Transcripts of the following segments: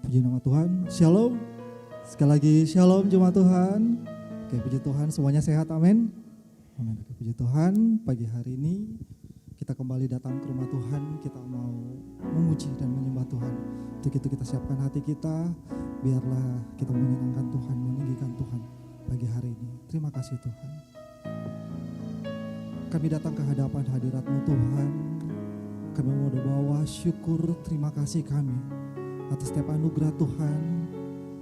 Puji nama Tuhan. Shalom. Sekali lagi shalom jemaat Tuhan. Oke, puji Tuhan semuanya sehat, amin. Amin. Puji Tuhan, pagi hari ini kita kembali datang ke rumah Tuhan. Kita mau memuji dan menyembah Tuhan. Untuk itu kita siapkan hati kita, biarlah kita menyenangkan Tuhan, meninggikan Tuhan pagi hari ini. Terima kasih Tuhan. Kami datang ke hadapan hadirat-Mu Tuhan. Kami mau bawa syukur terima kasih kami atas setiap anugerah Tuhan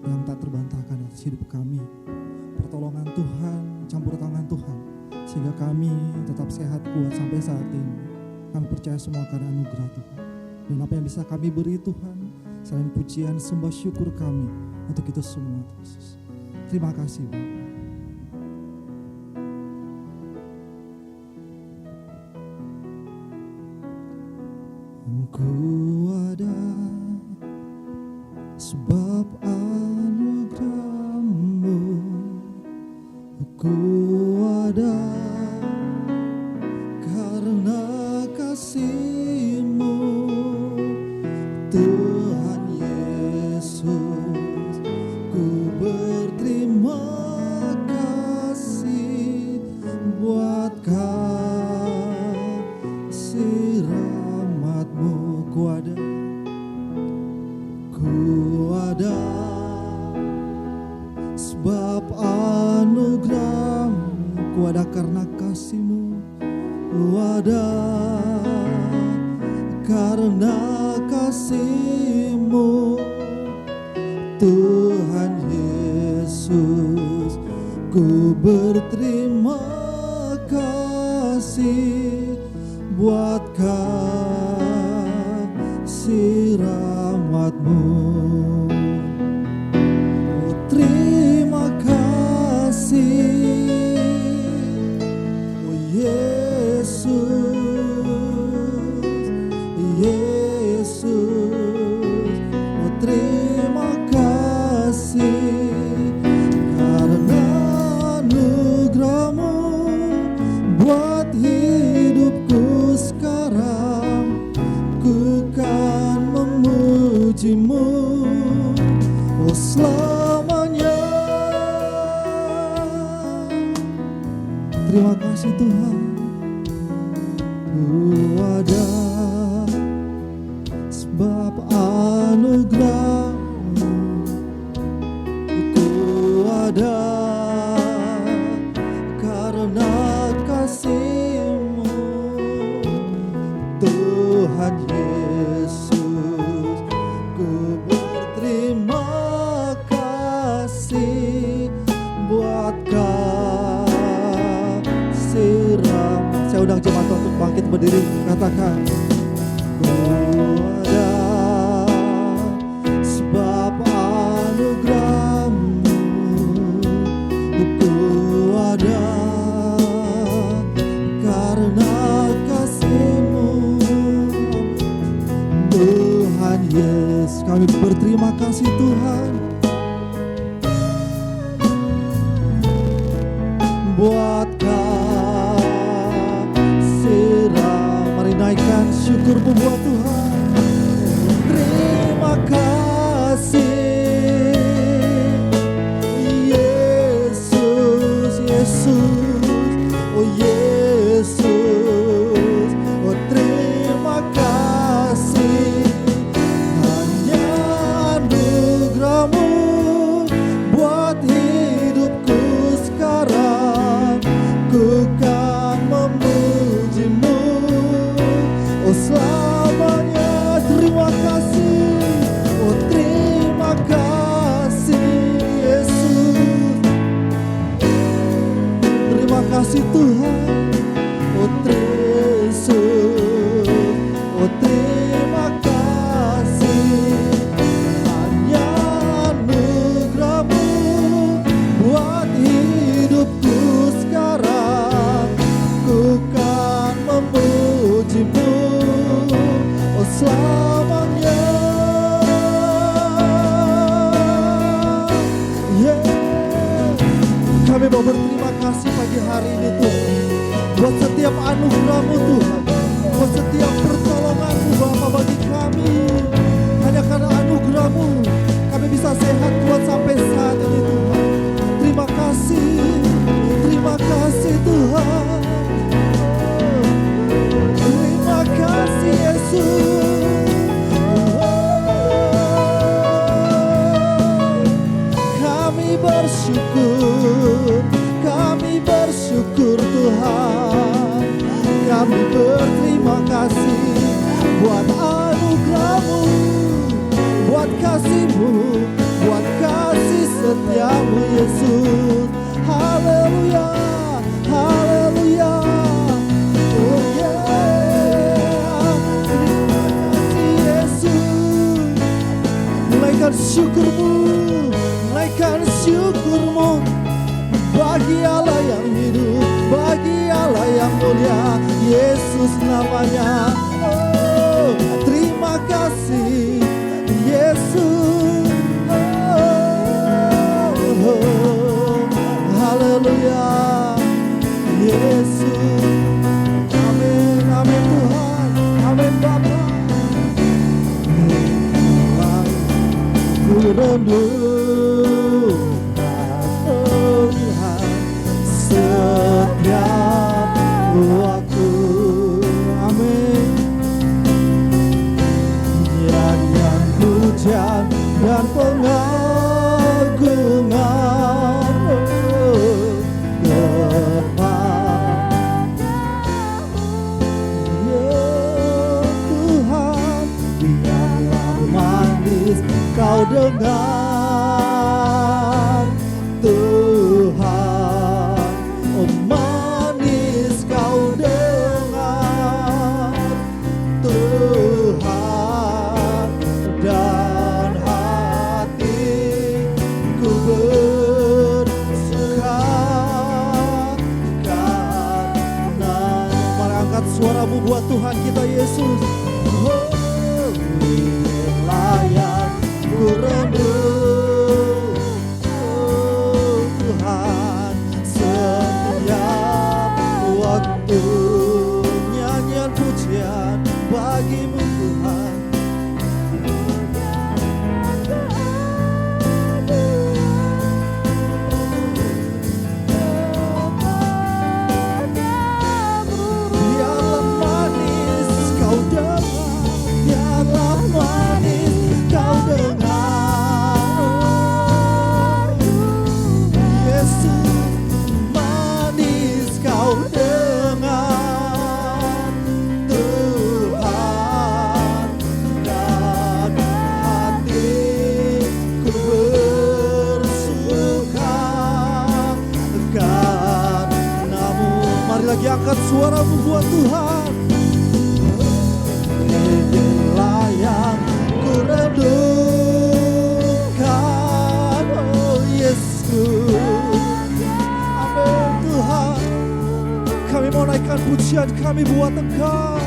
yang tak terbantahkan atas hidup kami. Pertolongan Tuhan, campur tangan Tuhan, sehingga kami tetap sehat kuat sampai saat ini. Kami percaya semua karena anugerah Tuhan. Dan apa yang bisa kami beri Tuhan, selain pujian, sembah syukur kami untuk itu semua Yesus. Terima kasih Bapak. Ku ada sebab anugerah-Mu, ku ada karena kasih-Mu, Tuhan Yesus. Ku berterima kasih buat kasih rahmat-Mu. Ku ada sebab anugerah-Mu, ku ada karena kasih-Mu, ku ada karena kasih-Mu, Tuhan Yesus. Ku berterima kasih buat kasih rahmat-Mu. Oh, terima kasih, oh Yesus, Yesus. Oh, terima kasih karena anugerah-Mu buat hidupku sekarang. Ku kan memuji-Mu, oh selamanya. Terima kasih Tuhan. Ku ada sebab anugerah-Mu, ku ada karena kasih-Mu, Tuhan Yesus. Ku berterima kasih buat kasih rahmat. Saya undang jemaat untuk bangkit berdiri, katakan ku ada sebab anugerah-Mu, ku ada karena kasih-Mu, Tuhan Yesus. Kami berterima kasih Tuhan buat kasih rahmat. Mari naikkan syukur-Mu buat Tuhan. Terima kasih Yesus, Yesus, oh Yesus. Oh terima kasih hanya anugerah-Mu buat hidupku sekarang. Ku kan memuji-Mu, oh selamanya. Terima kasih, oh terima kasih. kasih-Mu, buat kasih setiamu Yesus. Haleluya, haleluya. Oh yeah. Terima kasih Yesus. Naikkan syukur-Mu, naikkan syukur-Mu bagi Allah yang hidup, bagi Allah yang mulia, Yesus namanya. Oh, terima kasih Yesus. Oh, haleluya Yesus. Amin, amin Tuhan, amin Bapa. Ku rendukan Tuhan setiap waktu. Amin. Nyanyian pujian dan pengagungan kepadamu ya Tuhan. Biarlah manis kau dengar Tuhan, oh manis kau dengar Tuhan, dan hatiku bersuka karena. Mari angkat suaramu buat Tuhan kita Yesus. Oh, layak ku renduh Tuhan setiap waktu. Nyanyian pujian bagimu Tuhan. Biarlah manis kau dengar, biarlah manis kau dengar Yesus, manis kau dengar Tuhan, dan hatiku bersuka karenamu. Mari lagi angkat suaramu buat Tuhan. Inilah yang ku rendukan, oh Yesus. Amin Tuhan. Kami mau naikkan pujian kami buat Engkau.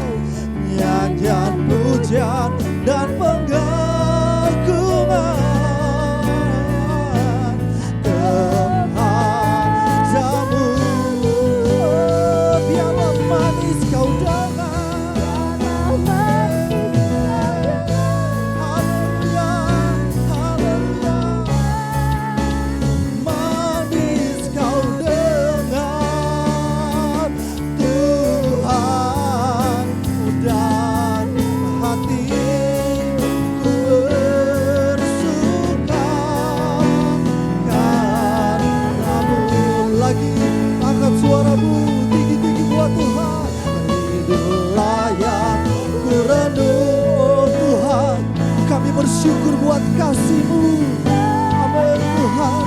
Nyanyian pujian dan pengagungan kepadamu. Biarlah manis kau dengar. Haleluya, haleluya. Manis kau dengar Tuhan, dan hatiku bersuka karenamu. Lagi angkat suaramu tinggi-tinggi buat Tuhan. Hiduplah yang ku renduh Tuhan. Kami bersyukur buat kasih-Mu. Amin Tuhan.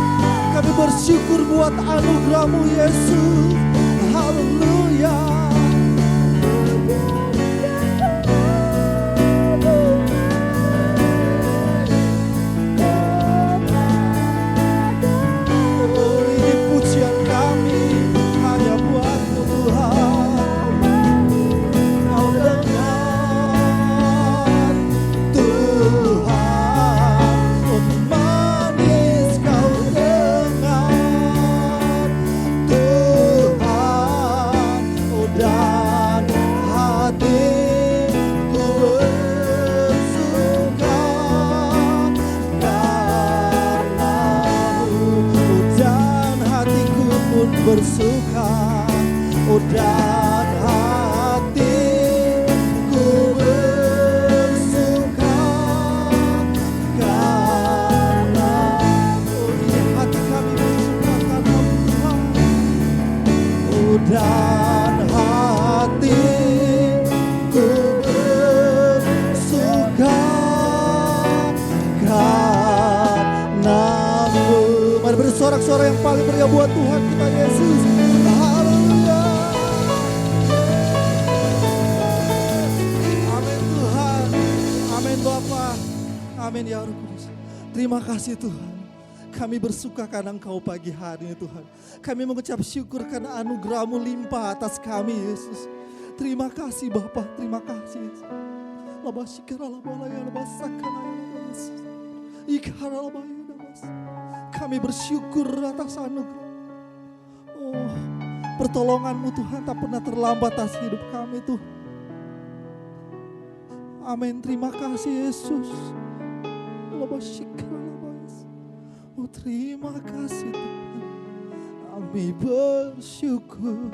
Kami bersyukur buat anugerah-Mu Yesus. Haleluya. Oh, ini pujian kami hanya buat-Mu Tuhan. Kau dengar Tuhan, oh manis kau dengar Tuhan, oh bersorak-sorai yang paling meriah buat Tuhan kita Yesus. Haleluya. Amin Tuhan. Amin Bapa. Amin ya Roh Kudus. Terima kasih Tuhan. Kami bersuka karena Engkau pagi hari ini Tuhan. Kami mengucap syukur karena anugerah-Mu limpah atas kami Yesus. Terima kasih Bapa, terima kasih Yesus. Kami bersyukur atas anugerah. Oh, pertolongan-Mu Tuhan tak pernah terlambat atas hidup kami Tuhan. Amin, terima kasih Yesus. Oh, terima kasih Tuhan. Kami bersyukur.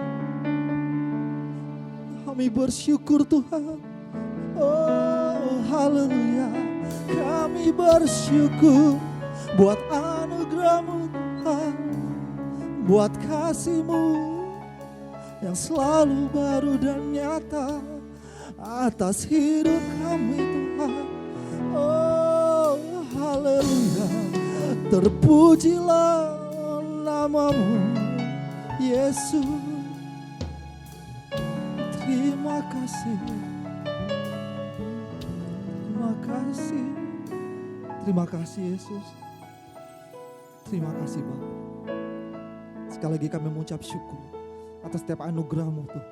Kami bersyukur Tuhan. Oh, haleluya. Kami bersyukur buat anugerah-Mu Tuhan, buat kasih-Mu yang selalu baru dan nyata atas hidup kami Tuhan. Oh, haleluya. Terpujilah nama-Mu Yesus. Terima kasih. Terima kasih. Terima kasih Yesus. Terima kasih Bapa. Sekali lagi kami mengucap syukur atas setiap anugerah-Mu Tuhan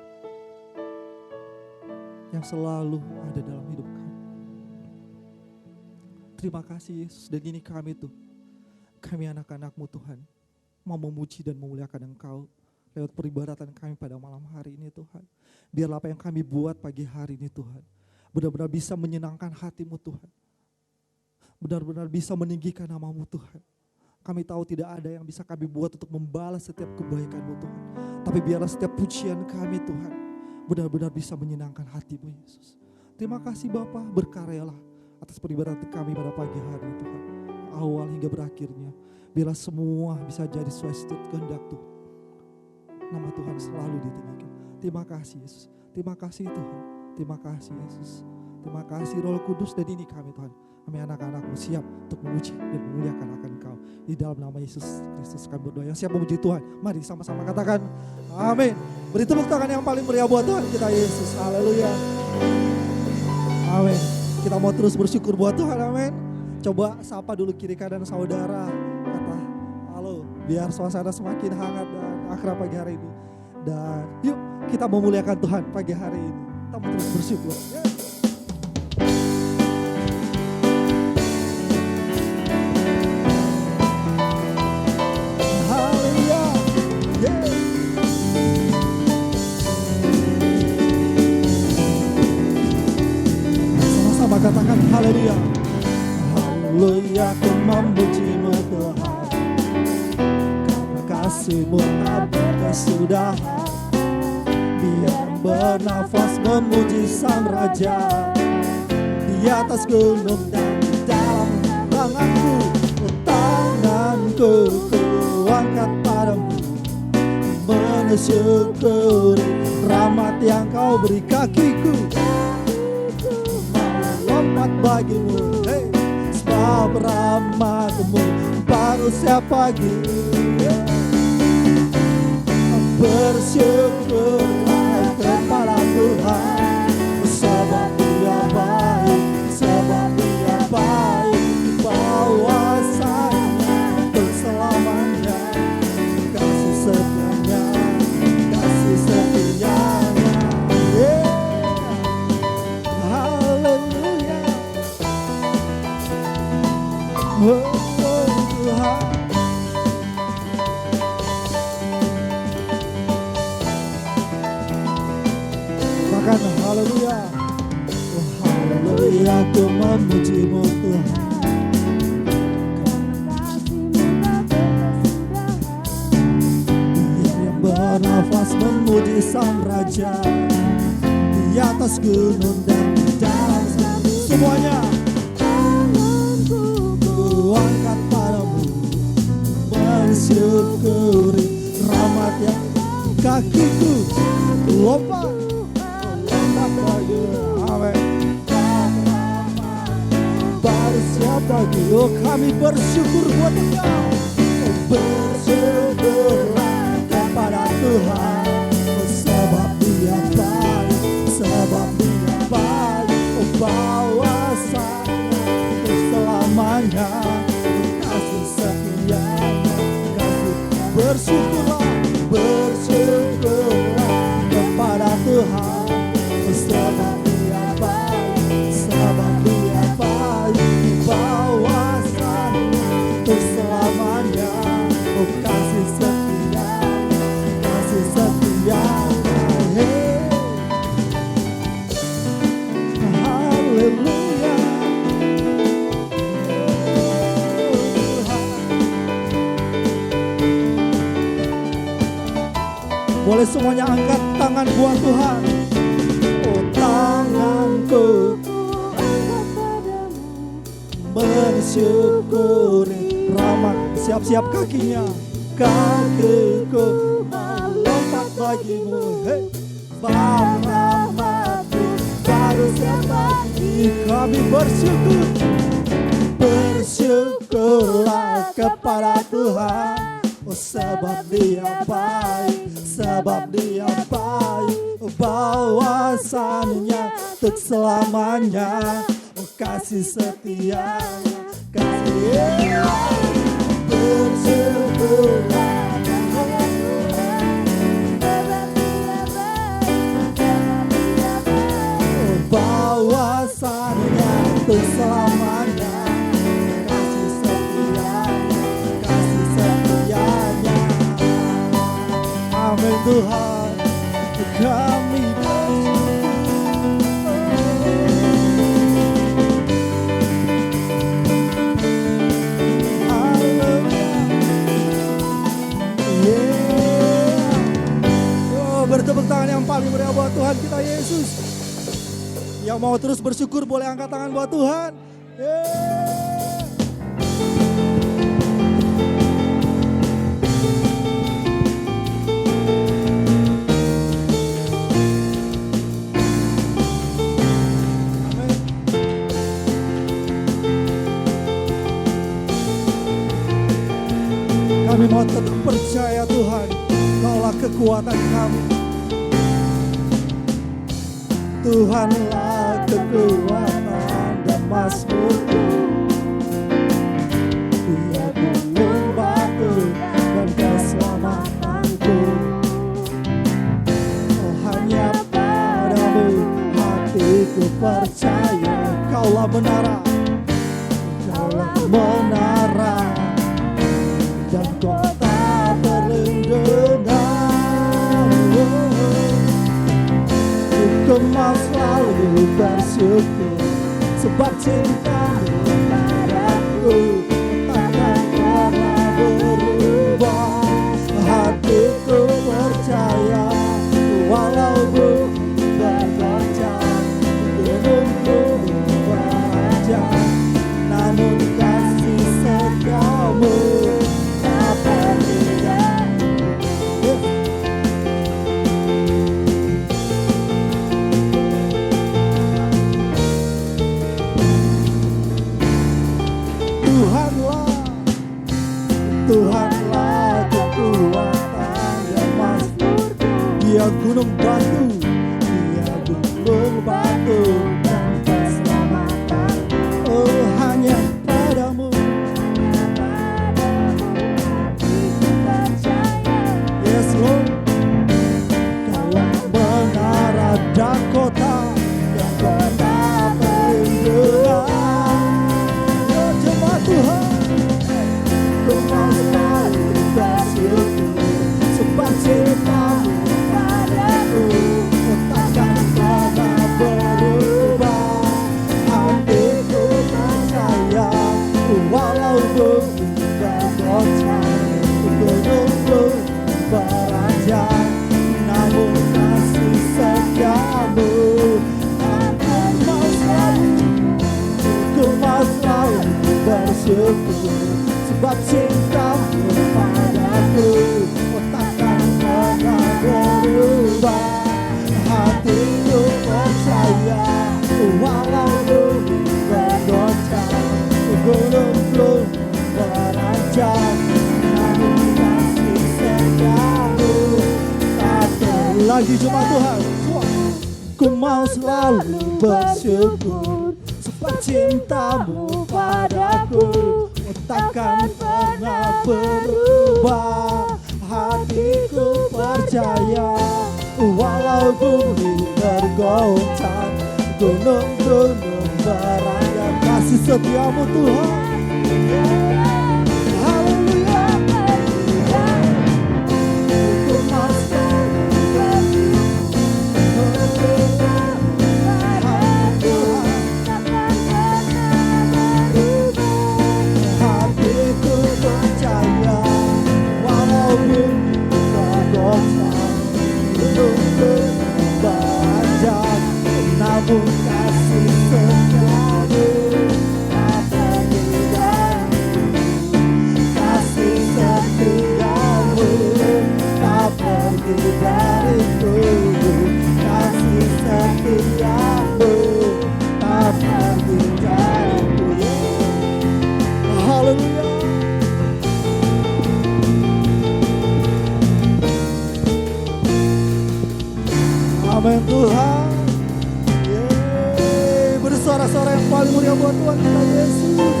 yang selalu ada dalam hidup kami. Terima kasih Yesus. Dan ini kami tuh, kami anak-anak-Mu Tuhan, mau memuji dan memuliakan Engkau lewat peribadatan kami pada malam hari ini Tuhan. Biarlah apa yang kami buat pagi hari ini Tuhan, benar-benar bisa menyenangkan hati-Mu Tuhan. Benar-benar bisa meninggikan nama-Mu Tuhan. Kami tahu tidak ada yang bisa kami buat untuk membalas setiap kebaikan-Mu Tuhan. Tapi biarlah setiap pujian kami Tuhan, benar-benar bisa menyenangkan hati-Mu Yesus. Terima kasih Bapa, berkaryalah atas peribadatan kami pada pagi hari ini Tuhan. Awal hingga berakhirnya, biarlah semua bisa jadi sesuai kehendak Tuhan. Nama Tuhan selalu ditinggikan. Terima kasih Yesus. Terima kasih Tuhan. Terima kasih Yesus. Terima kasih Roh Kudus. Dan ini kami Tuhan, kami anak-anak-Mu siap untuk memuji dan memuliakan akan Engkau. Di dalam nama Yesus Kristus kami berdoa. Yang siap memuji Tuhan, mari sama-sama katakan amin. Beri tepuk tangan yang paling meriah buat Tuhan kita Yesus. Haleluya. Amin. Kita mau terus bersyukur buat Tuhan. Amin. Coba sapa dulu kiri kanan saudara. Kata halo. Biar suasana semakin hangat dan akrab pagi hari ini. Dan yuk kita memuliakan Tuhan pagi hari ini. Kita mau terus bersyukur. Haleluya. Sama-sama katakan haleluya. Haleluya, ku memuji-Mu Tuhan. Kasih-Mu tak berkesudahan. Biar bernafas memuji Sang Raja. Di atas gunung dan di dalam tanganku. Tanganku ku angkat padamu, mensyukuri rahmat yang Kau beri. Kakiku melompat bagimu, hey, sebab rahmat-Mu baru setiap pagi. Bersyukur kepada Tuhan, sebab Dia baik, sebab Dia baik. Bahwasanya berselamanya, kasih setianya, kasih setianya. Haleluya. Oh Tuhan. Haleluya. Oh haleluya, ku memuji-Mu Tuhan. Dia yang bernafas memuji Sang Raja. Di atas gunung dan di dalam semuanya. Ku angkat padamu, mensyukuri rahmat yang kakiku lompat. Amin. Baru siap lagi. Oh kami bersyukur buat Engkau. Bersyukurlah kepada Tuhan, sebab Dia baik, sebab Dia baik. Bahwasanya selamanya kasih setianya, kasih. Bersyukurlah, bersyukurlah kepada Tuhan, sebab Dia baik, sebab Dia baik. Bahwasanya selamanya kasih setia, kasih setia. Haleluya. Boleh semuanya angkat tangan buat Tuhan. Oh, tanganku mensyukuri rahmat. Siap-siap kakinya. Kakiku melompat bagimu. Hey. Rahmatmu baru setiap pagi. Kami bersyukur. Bersyukurlah kepada Tuhan, oh, sebab Dia baik, sebab Dia baik. Bahwasanya untuk selamanya, oh, kasih setia, kasih. Bersyukurlah kepada Tuhan, oh, bahwasanya untuk selamanya, kasih setianya, kasih setianya. Amin Tuhan, kami bertepuk tangan yang paling meriah buat Tuhan kita Yesus. Yang mau terus bersyukur boleh angkat tangan buat Tuhan. Kami mau tetap percaya Tuhan, Kaulah kekuatan kami. Tuhanlah kekuatan dan mazmurku. Dia gunung batu dan keselamatanku. Oh, hanya padamu hatiku percaya. Kaulah menara, Kaulah menara dan kota perlindungan. Ku mau selalu bersyukur sebab cintamu padaku takkan pernah berubah. Hatiku percaya walau bumi bergoncang, gunung-gunung berajang, namun kasih setiamu tak berbeda. Tuhanlah kekuatan dan mazmurku. Dia gunung batu, Dia gunung batu dan keselamatanku. Oh, hanya padamu hatiku percaya. Yes Lord, Kaulah menara dan kota perlindungan. Oh, jemaat Tuhan, ku mau selalu bersyukur sebab cintamu padaku takkan pernah berubah. Hatiku percaya walau bumi bergoncang, gunung-gunung beranjak, namun kasih setiamu akan mau selalu. Ku mau selalu bersyukur sebab cintamu padaku takkan pernah berubah. Hatiku percaya walau bumi bergoncang, gunung-gunung beranjak, namun pagi Jumat Tuhan. Ku mau selalu bersyukur sebab cintamu padaku takkan pernah berubah. Hatiku percaya walau bumi bergoncang, gunung-gunung berayap, kasih setiamu Tuhan. Haleluya. Ku mau selalu hatiku percaya walau bumi bergoncang, gunung-gunung beranjak, namun kasih setiamu tak pergi dariku. Kasih setiamu tak pergi dariku. Kasih setiamu tak pergi dariku. Haleluya. Amin Tuhan. Yeay. Bersuara-suara yang paling mulia buat Tuhan kita Yesus.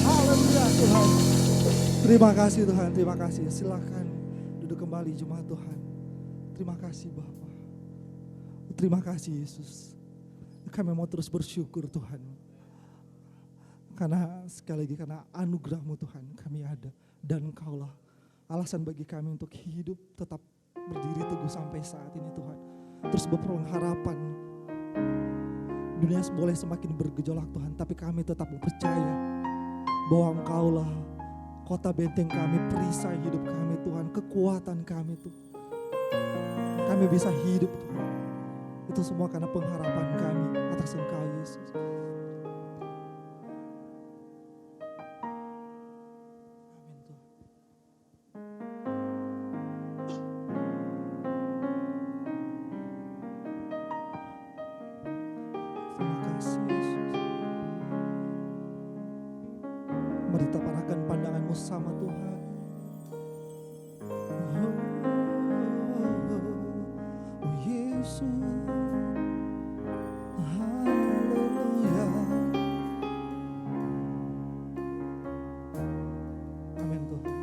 Haleluya Tuhan. Terima kasih Tuhan, terima kasih. Silakan duduk kembali jemaat Tuhan. Terima kasih Bapa. Terima kasih Yesus. Kami mau terus bersyukur Tuhan. Karena sekali lagi karena anugerah-Mu Tuhan kami ada. Dan Engkaulah alasan bagi kami untuk hidup tetap berdiri teguh sampai saat ini Tuhan. Terus berpengharapan. Dunia boleh semakin bergejolak Tuhan, tapi kami tetap percaya bahwa Engkaulah kota benteng kami, perisai hidup kami Tuhan, kekuatan kami Tuhan. Kami bisa hidup Tuhan. Itu semua karena pengharapan kami atas Engkau Yesus. Mari kita parahkan pandanganmu sama Tuhan. Oh Yesus, haleluya. Amin Tuhan.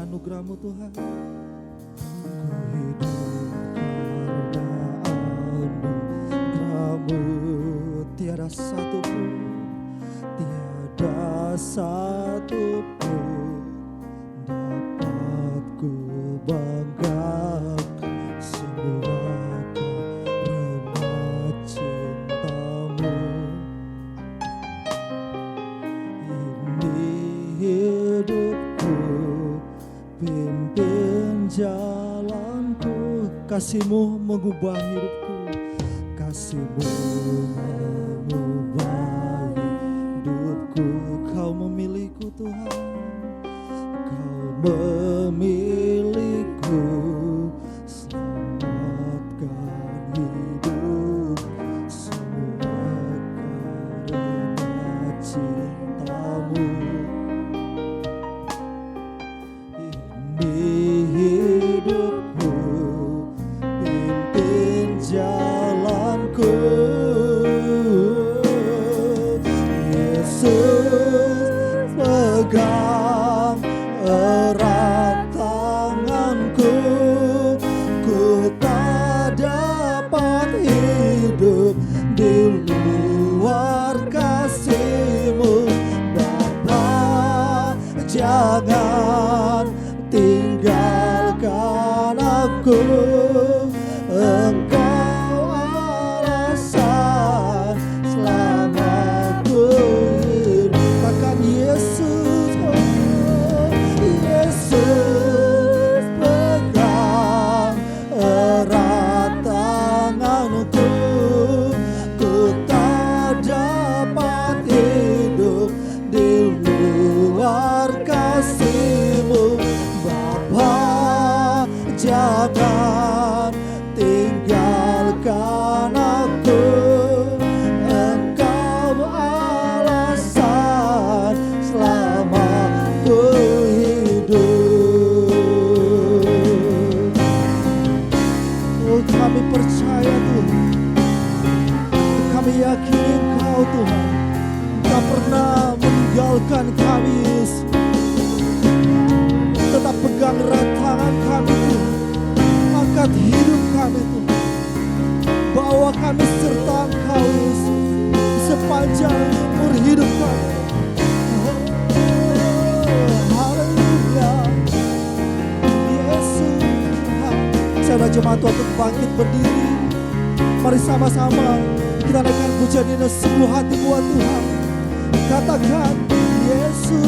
Anugerah-Mu Tuhan. Ku hidup karena anugerah-Mu. Tiada satu pun dapat ku banggakan, semua karena cinta-Mu. Ini hidupku, pimpin jalanku, kasih-Mu mengubah hidupku, kasih-Mu mengubah hidupku. Kau memiliku Tuhan, Kau memiliku, selamatkan hidup semua karena cinta. bersamaku. Engkau alasan selamaku hidup. Katakan Yesus, oh Yesus, pegang erat tanganku. Ku tak dapat hidup di luar kasih-Mu. Bapa, jangan tinggalkan aku. Engkau alasan selamaku hidup. Oh, kami percaya Tuhan, kami yakini Engkau Tuhan, tak pernah meninggalkan kami Yesus. Tetap pegang erat tangan kami Tuhan, angkat hidup kami Tuhan, bawa kami serta Engkau Yesus sepanjang umur hidup kami. Oh, haleluya, Yesus Tuhan. Saya dan jemaat Tuhan untuk bangkit berdiri. Mari sama-sama kita naikkan pujian ini sungguh hati buat Tuhan. Katakan Yesus.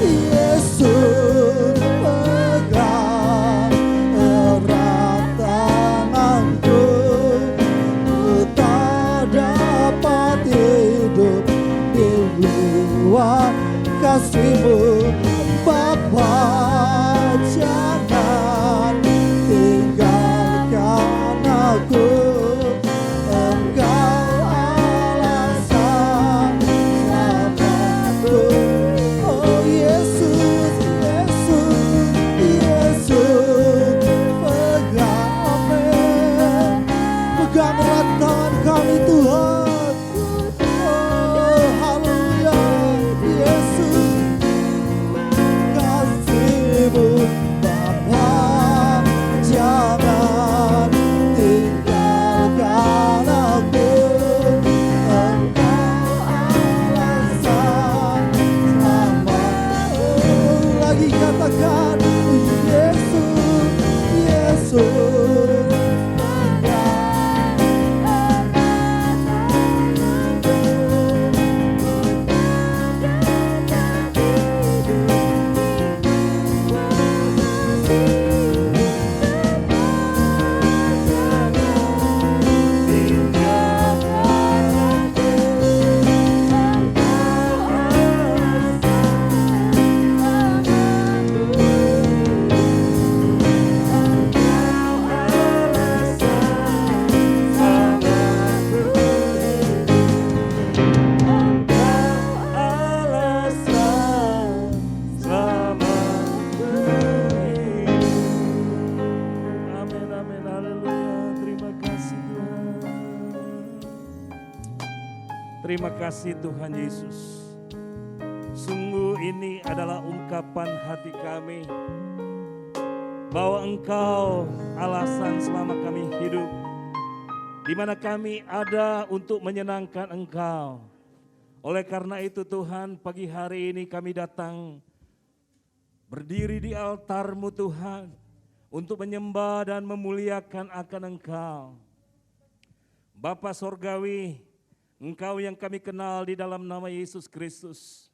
Yesus, pegang erat tanganku. Ku tak dapat hidup di luar kasih-Mu. Bapa, jangan tinggalkan aku. Engkau alasan selamaku. Oh Yesus, Yesus, Yesus, pegang erat tangan kami Tuhan. Oh haleluya, Yesus, kasih-Mu. Bapa, jangan tinggalkan aku. Engkau alasan selamaku. Lagi katakan Yesus, Yesus, Terima kasih Tuhan Yesus. Sungguh ini adalah ungkapan hati kami bahwa Engkau alasan selama kami hidup, di mana kami ada untuk menyenangkan Engkau. Oleh karena itu Tuhan, pagi hari ini kami datang berdiri di altar-Mu Tuhan untuk menyembah dan memuliakan akan Engkau. Bapa Sorgawi, Engkau yang kami kenal di dalam nama Yesus Kristus.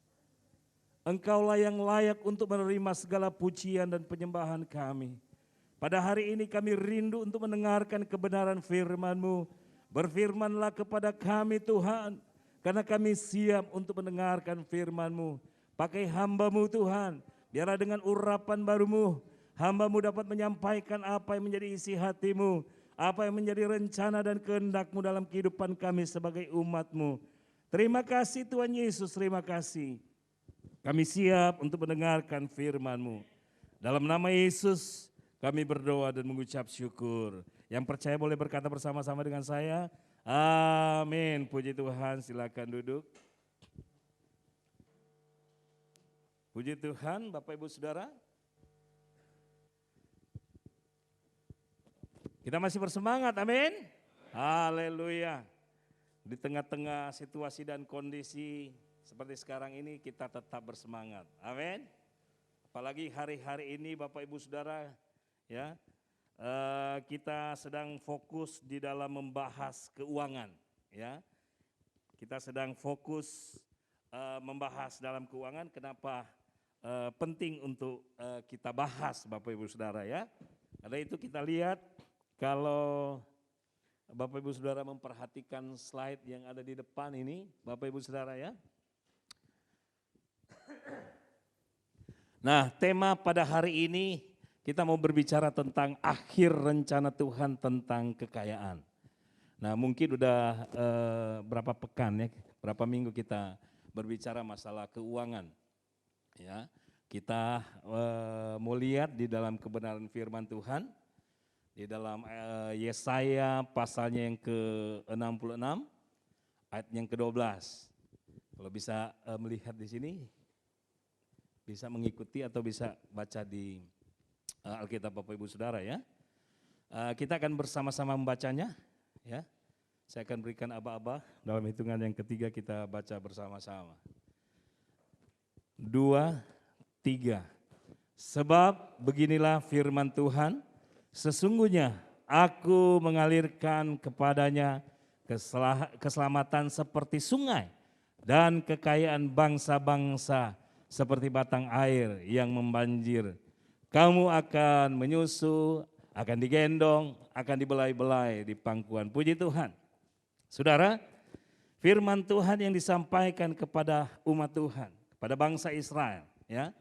Engkaulah yang layak untuk menerima segala pujian dan penyembahan kami. Pada hari ini kami rindu untuk mendengarkan kebenaran firman-Mu. Berfirmanlah kepada kami Tuhan, karena kami siap untuk mendengarkan firman-Mu. Pakai hamba-Mu Tuhan, biarlah dengan urapan baru-Mu, hamba-Mu dapat menyampaikan apa yang menjadi isi hati-Mu, apa yang menjadi rencana dan kehendak-Mu dalam kehidupan kami sebagai umat-Mu. Terima kasih Tuhan Yesus, terima kasih. Kami siap untuk mendengarkan firman-Mu. Dalam nama Yesus kami berdoa dan mengucap syukur. Yang percaya boleh berkata bersama-sama dengan saya. Amin. Puji Tuhan, silakan duduk. Puji Tuhan, Bapak Ibu Saudara. Kita masih bersemangat, amin. Haleluya. Di tengah-tengah situasi dan kondisi seperti sekarang ini kita tetap bersemangat. Amin. Apalagi hari-hari ini Bapak Ibu Saudara, ya, kita sedang fokus di dalam membahas keuangan, ya. Kita sedang fokus membahas dalam keuangan. Kenapa penting untuk kita bahas, Bapak Ibu Saudara, ya? Karena itu kita lihat kalau Bapak Ibu Saudara memperhatikan slide yang ada di depan ini, Bapak Ibu Saudara, ya. Nah, tema pada hari ini kita mau berbicara tentang akhir rencana Tuhan tentang kekayaan. Nah, mungkin udah berapa pekan ya, berapa minggu kita berbicara masalah keuangan. Ya, kita mau lihat di dalam kebenaran firman Tuhan, di dalam Yesaya pasalnya yang ke-66, ayat yang ke-12. Kalau bisa melihat di sini, bisa mengikuti atau bisa baca di Alkitab Bapak Ibu Saudara, ya. Kita akan bersama-sama membacanya, ya. Saya akan berikan aba-aba, dalam hitungan yang ketiga kita baca bersama-sama. 2, 3. Sebab beginilah firman Tuhan, sesungguhnya aku mengalirkan kepadanya keselamatan seperti sungai dan kekayaan bangsa-bangsa seperti batang air yang membanjir. Kamu akan menyusu, akan digendong, akan dibelai-belai di pangkuan. Puji Tuhan. Saudara, firman Tuhan yang disampaikan kepada umat Tuhan, kepada bangsa Israel, ya.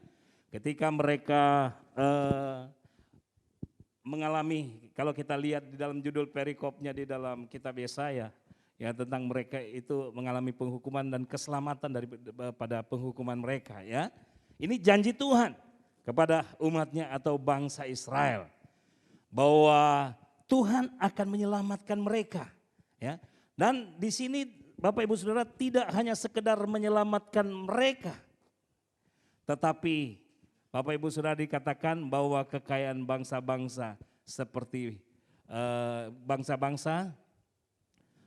Ketika mereka mengalami, kalau kita lihat di dalam judul perikopnya di dalam kitab Yesaya, ya, tentang mereka itu mengalami penghukuman dan keselamatan daripada penghukuman mereka, ya. Ini janji Tuhan kepada umatnya atau bangsa Israel bahwa Tuhan akan menyelamatkan mereka, ya. Dan di sini Bapak Ibu Saudara tidak hanya sekedar menyelamatkan mereka, tetapi Bapak Ibu Saudara dikatakan bahwa kekayaan bangsa-bangsa seperti bangsa-bangsa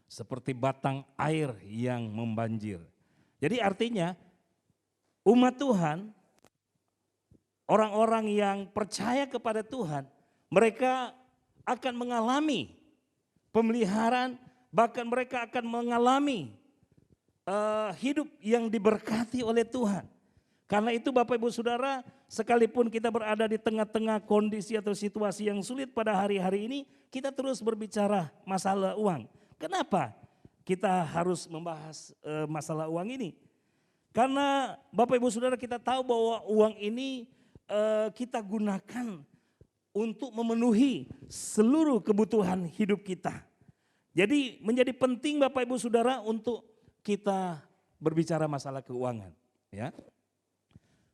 seperti batang air yang membanjir. Jadi artinya umat Tuhan, orang-orang yang percaya kepada Tuhan, mereka akan mengalami pemeliharaan, bahkan mereka akan mengalami hidup yang diberkati oleh Tuhan. Karena itu Bapak Ibu Saudara, sekalipun kita berada di tengah-tengah kondisi atau situasi yang sulit pada hari-hari ini, kita terus berbicara masalah uang. Kenapa kita harus membahas masalah uang ini? Karena Bapak Ibu Saudara, kita tahu bahwa uang ini kita gunakan untuk memenuhi seluruh kebutuhan hidup kita. Jadi menjadi penting Bapak Ibu Saudara untuk kita berbicara masalah keuangan, ya.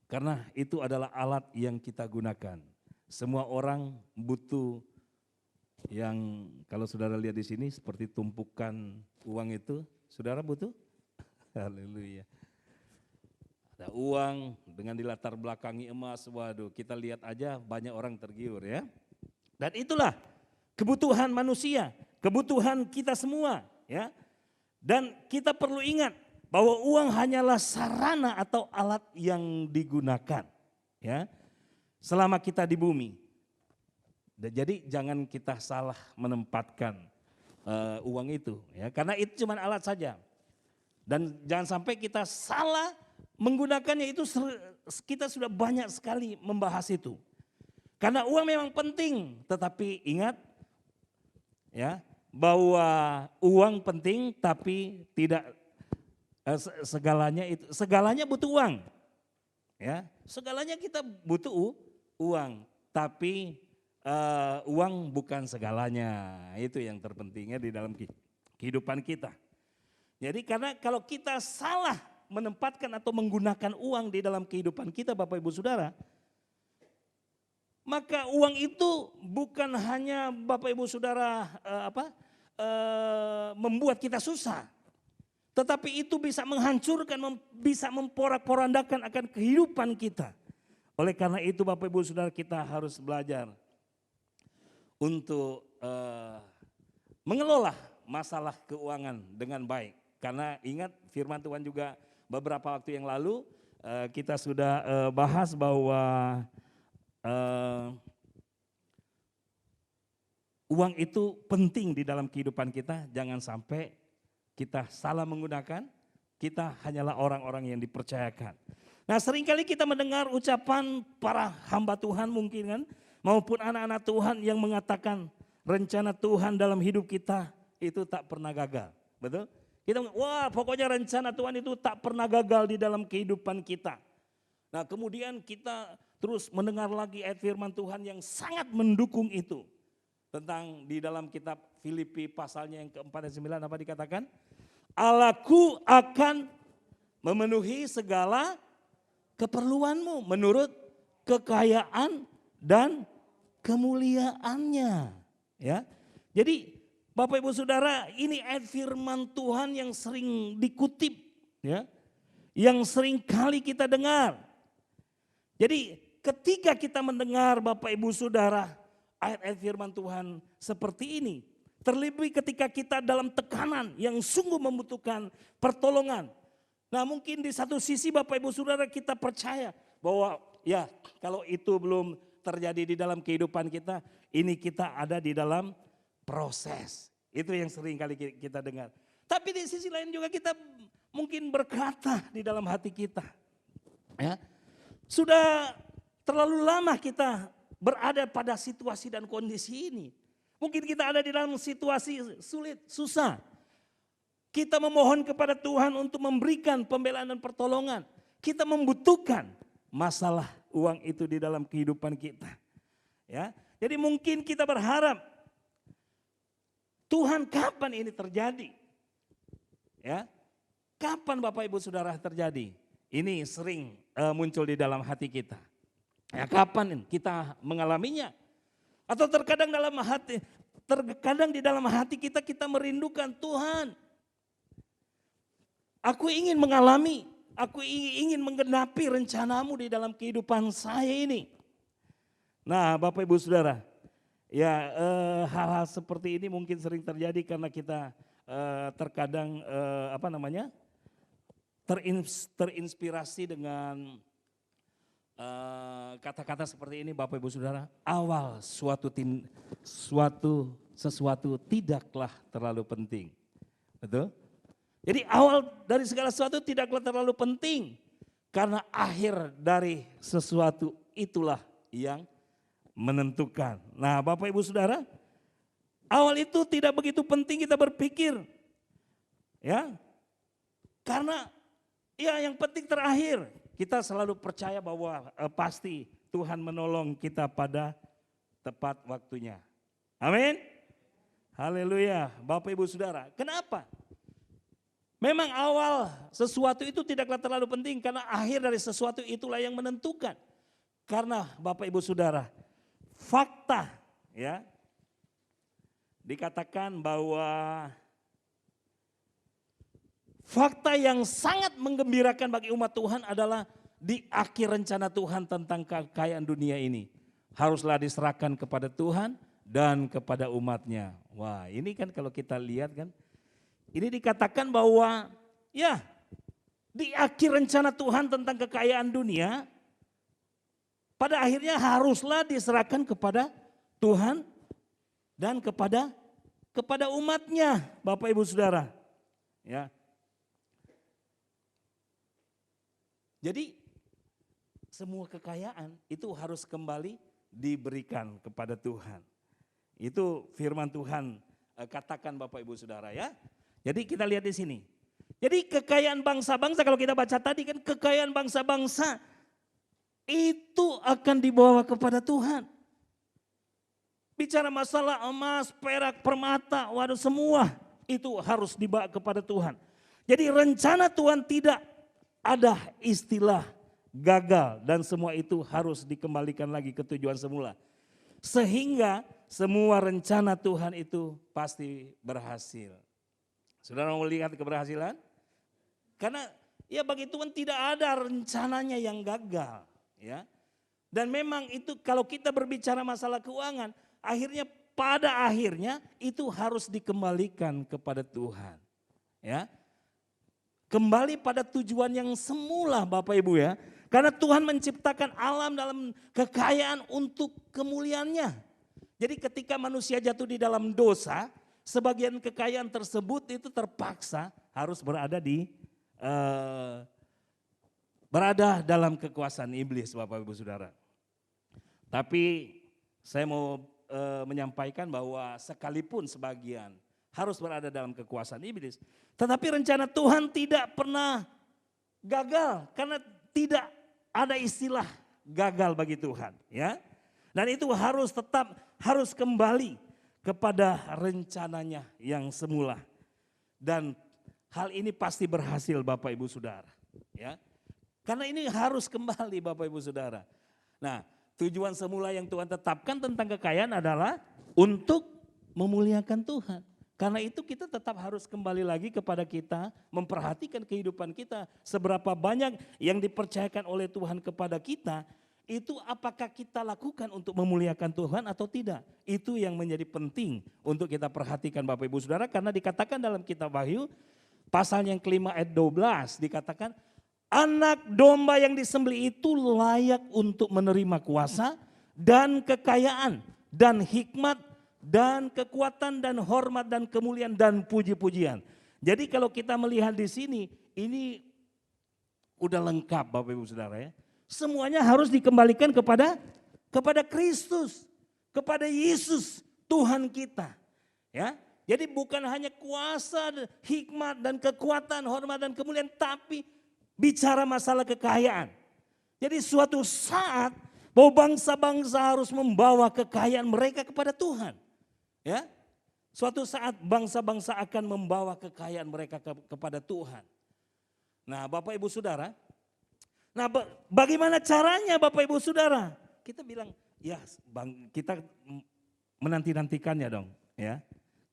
Karena itu adalah alat yang kita gunakan. Semua orang butuh, yang kalau saudara lihat di sini seperti tumpukan uang itu, saudara butuh? Haleluya. Ada uang dengan dilatar belakangi emas, waduh, kita lihat aja banyak orang tergiur, ya. Dan itulah kebutuhan manusia, kebutuhan kita semua, ya. Dan kita perlu ingat bahwa uang hanyalah sarana atau alat yang digunakan, ya, selama kita di bumi. Jadi jangan kita salah menempatkan uang itu, ya, karena itu cuma alat saja. Dan jangan sampai kita salah menggunakannya, itu kita sudah banyak sekali membahas itu. Karena uang memang penting, tetapi ingat, ya, bahwa uang penting tapi tidak segalanya butuh uang, ya, segalanya kita butuh uang, tapi uang bukan segalanya. Itu yang terpentingnya di dalam kehidupan kita. Jadi karena kalau kita salah menempatkan atau menggunakan uang di dalam kehidupan kita, Bapak Ibu Saudara, maka uang itu bukan hanya Bapak Ibu Saudara membuat kita susah, tetapi itu bisa menghancurkan, bisa memporak-porandakan akan kehidupan kita. Oleh karena itu Bapak Ibu Saudara, kita harus belajar untuk mengelola masalah keuangan dengan baik. Karena ingat firman Tuhan juga beberapa waktu yang lalu kita sudah bahas bahwa uang itu penting di dalam kehidupan kita. Jangan sampai kita salah menggunakan, kita hanyalah orang-orang yang dipercayakan. Nah, seringkali kita mendengar ucapan para hamba Tuhan mungkin kan, maupun anak-anak Tuhan yang mengatakan rencana Tuhan dalam hidup kita itu tak pernah gagal. Betul? Kita, wah pokoknya rencana Tuhan itu tak pernah gagal di dalam kehidupan kita. Nah, kemudian kita terus mendengar lagi ayat firman Tuhan yang sangat mendukung itu. Tentang di dalam kitab Filipi pasalnya yang keempat dan 9 apa dikatakan? Allahku akan memenuhi segala keperluanmu menurut kekayaan dan kemuliaannya. Ya, jadi Bapak Ibu Saudara, ini ayat firman Tuhan yang sering dikutip, ya, yang sering kali kita dengar. Jadi ketika kita mendengar Bapak Ibu Saudara ayat-ayat firman Tuhan seperti ini, terlebih ketika kita dalam tekanan yang sungguh membutuhkan pertolongan. Nah, mungkin di satu sisi Bapak Ibu Saudara kita percaya bahwa ya kalau itu belum terjadi di dalam kehidupan kita, ini kita ada di dalam proses. Itu yang sering kali kita dengar. Tapi di sisi lain juga kita mungkin berkata di dalam hati kita. Ya, sudah terlalu lama kita berada pada situasi dan kondisi ini. Mungkin kita ada di dalam situasi sulit, susah. Kita memohon kepada Tuhan untuk memberikan pembelaan dan pertolongan. Kita membutuhkan masalah uang itu di dalam kehidupan kita. Ya, jadi mungkin kita berharap Tuhan kapan ini terjadi? Ya, kapan Bapak Ibu Saudara terjadi? Ini sering muncul di dalam hati kita. Ya, kapan kita mengalaminya? Atau terkadang di dalam hati kita merindukan Tuhan. Aku ingin mengalami, aku ingin menggenapi rencanamu di dalam kehidupan saya ini. Nah, Bapak Ibu Saudara, ya hal-hal seperti ini mungkin sering terjadi karena kita terkadang terinspirasi dengan kata-kata seperti ini Bapak Ibu Saudara. Awal sesuatu tidaklah terlalu penting. Betul? Jadi awal dari segala sesuatu tidaklah terlalu penting. Karena akhir dari sesuatu itulah yang menentukan. Nah, Bapak Ibu Saudara, awal itu tidak begitu penting kita berpikir. Ya. Karena ya yang penting terakhir. Kita selalu percaya bahwa pasti Tuhan menolong kita pada tepat waktunya. Amin. Haleluya. Bapak Ibu Saudara, kenapa? Memang awal sesuatu itu tidaklah terlalu penting karena akhir dari sesuatu itulah yang menentukan. Karena Bapak Ibu Saudara, fakta ya dikatakan bahwa fakta yang sangat menggembirakan bagi umat Tuhan adalah di akhir rencana Tuhan tentang kekayaan dunia ini haruslah diserahkan kepada Tuhan dan kepada umatnya. Wah, ini kan kalau kita lihat kan, ini dikatakan bahwa ya di akhir rencana Tuhan tentang kekayaan dunia pada akhirnya haruslah diserahkan kepada Tuhan dan kepada umatnya, Bapak Ibu Saudara. Ya. Jadi semua kekayaan itu harus kembali diberikan kepada Tuhan. Itu firman Tuhan katakan Bapak Ibu Saudara ya. Jadi kita lihat di sini. Jadi kekayaan bangsa-bangsa kalau kita baca tadi kan kekayaan bangsa-bangsa itu akan dibawa kepada Tuhan. Bicara masalah emas, perak, permata, waduh semua itu harus dibawa kepada Tuhan. Jadi rencana Tuhan tidak ada istilah gagal dan semua itu harus dikembalikan lagi ke tujuan semula. Sehingga semua rencana Tuhan itu pasti berhasil. Saudara mau lihat keberhasilan? Karena ya bagi Tuhan tidak ada rencananya yang gagal. Ya. Dan memang itu kalau kita berbicara masalah keuangan, akhirnya pada akhirnya itu harus dikembalikan kepada Tuhan. Ya. kembali pada tujuan yang semula Bapak Ibu ya. Karena Tuhan menciptakan alam dalam kekayaan untuk kemuliaannya. Jadi ketika manusia jatuh di dalam dosa, sebagian kekayaan tersebut itu terpaksa harus berada dalam kekuasaan iblis Bapak Ibu Saudara. Tapi saya mau menyampaikan bahwa sekalipun sebagian harus berada dalam kekuasaan iblis, tetapi rencana Tuhan tidak pernah gagal karena tidak ada istilah gagal bagi Tuhan, ya. Dan itu harus kembali kepada rencananya yang semula. Dan hal ini pasti berhasil Bapak Ibu Saudara, ya. Karena ini harus kembali Bapak Ibu Saudara. Nah, tujuan semula yang Tuhan tetapkan tentang kekayaan adalah untuk memuliakan Tuhan. Karena itu kita tetap harus kembali lagi kepada kita, memperhatikan kehidupan kita. Seberapa banyak yang dipercayakan oleh Tuhan kepada kita, itu apakah kita lakukan untuk memuliakan Tuhan atau tidak. Itu yang menjadi penting untuk kita perhatikan Bapak Ibu Saudara. Karena dikatakan dalam kitab Wahyu, pasal yang kelima ayat 12 dikatakan, anak domba yang disembelih itu layak untuk menerima kuasa dan kekayaan dan hikmat dan kekuatan dan hormat dan kemuliaan dan puji-pujian. Jadi kalau kita melihat di sini, ini udah lengkap Bapak Ibu Saudara ya. Semuanya harus dikembalikan kepada Kristus, kepada Yesus Tuhan kita. Ya. Jadi bukan hanya kuasa, hikmat dan kekuatan, hormat dan kemuliaan, tapi bicara masalah kekayaan. Jadi suatu saat bahwa bangsa-bangsa harus membawa kekayaan mereka kepada Tuhan. Ya, suatu saat bangsa-bangsa akan membawa kekayaan mereka kepada Tuhan. Nah Bapak Ibu Saudara, nah bagaimana caranya Bapak Ibu Saudara? Kita bilang ya kita menanti-nantikannya dong ya.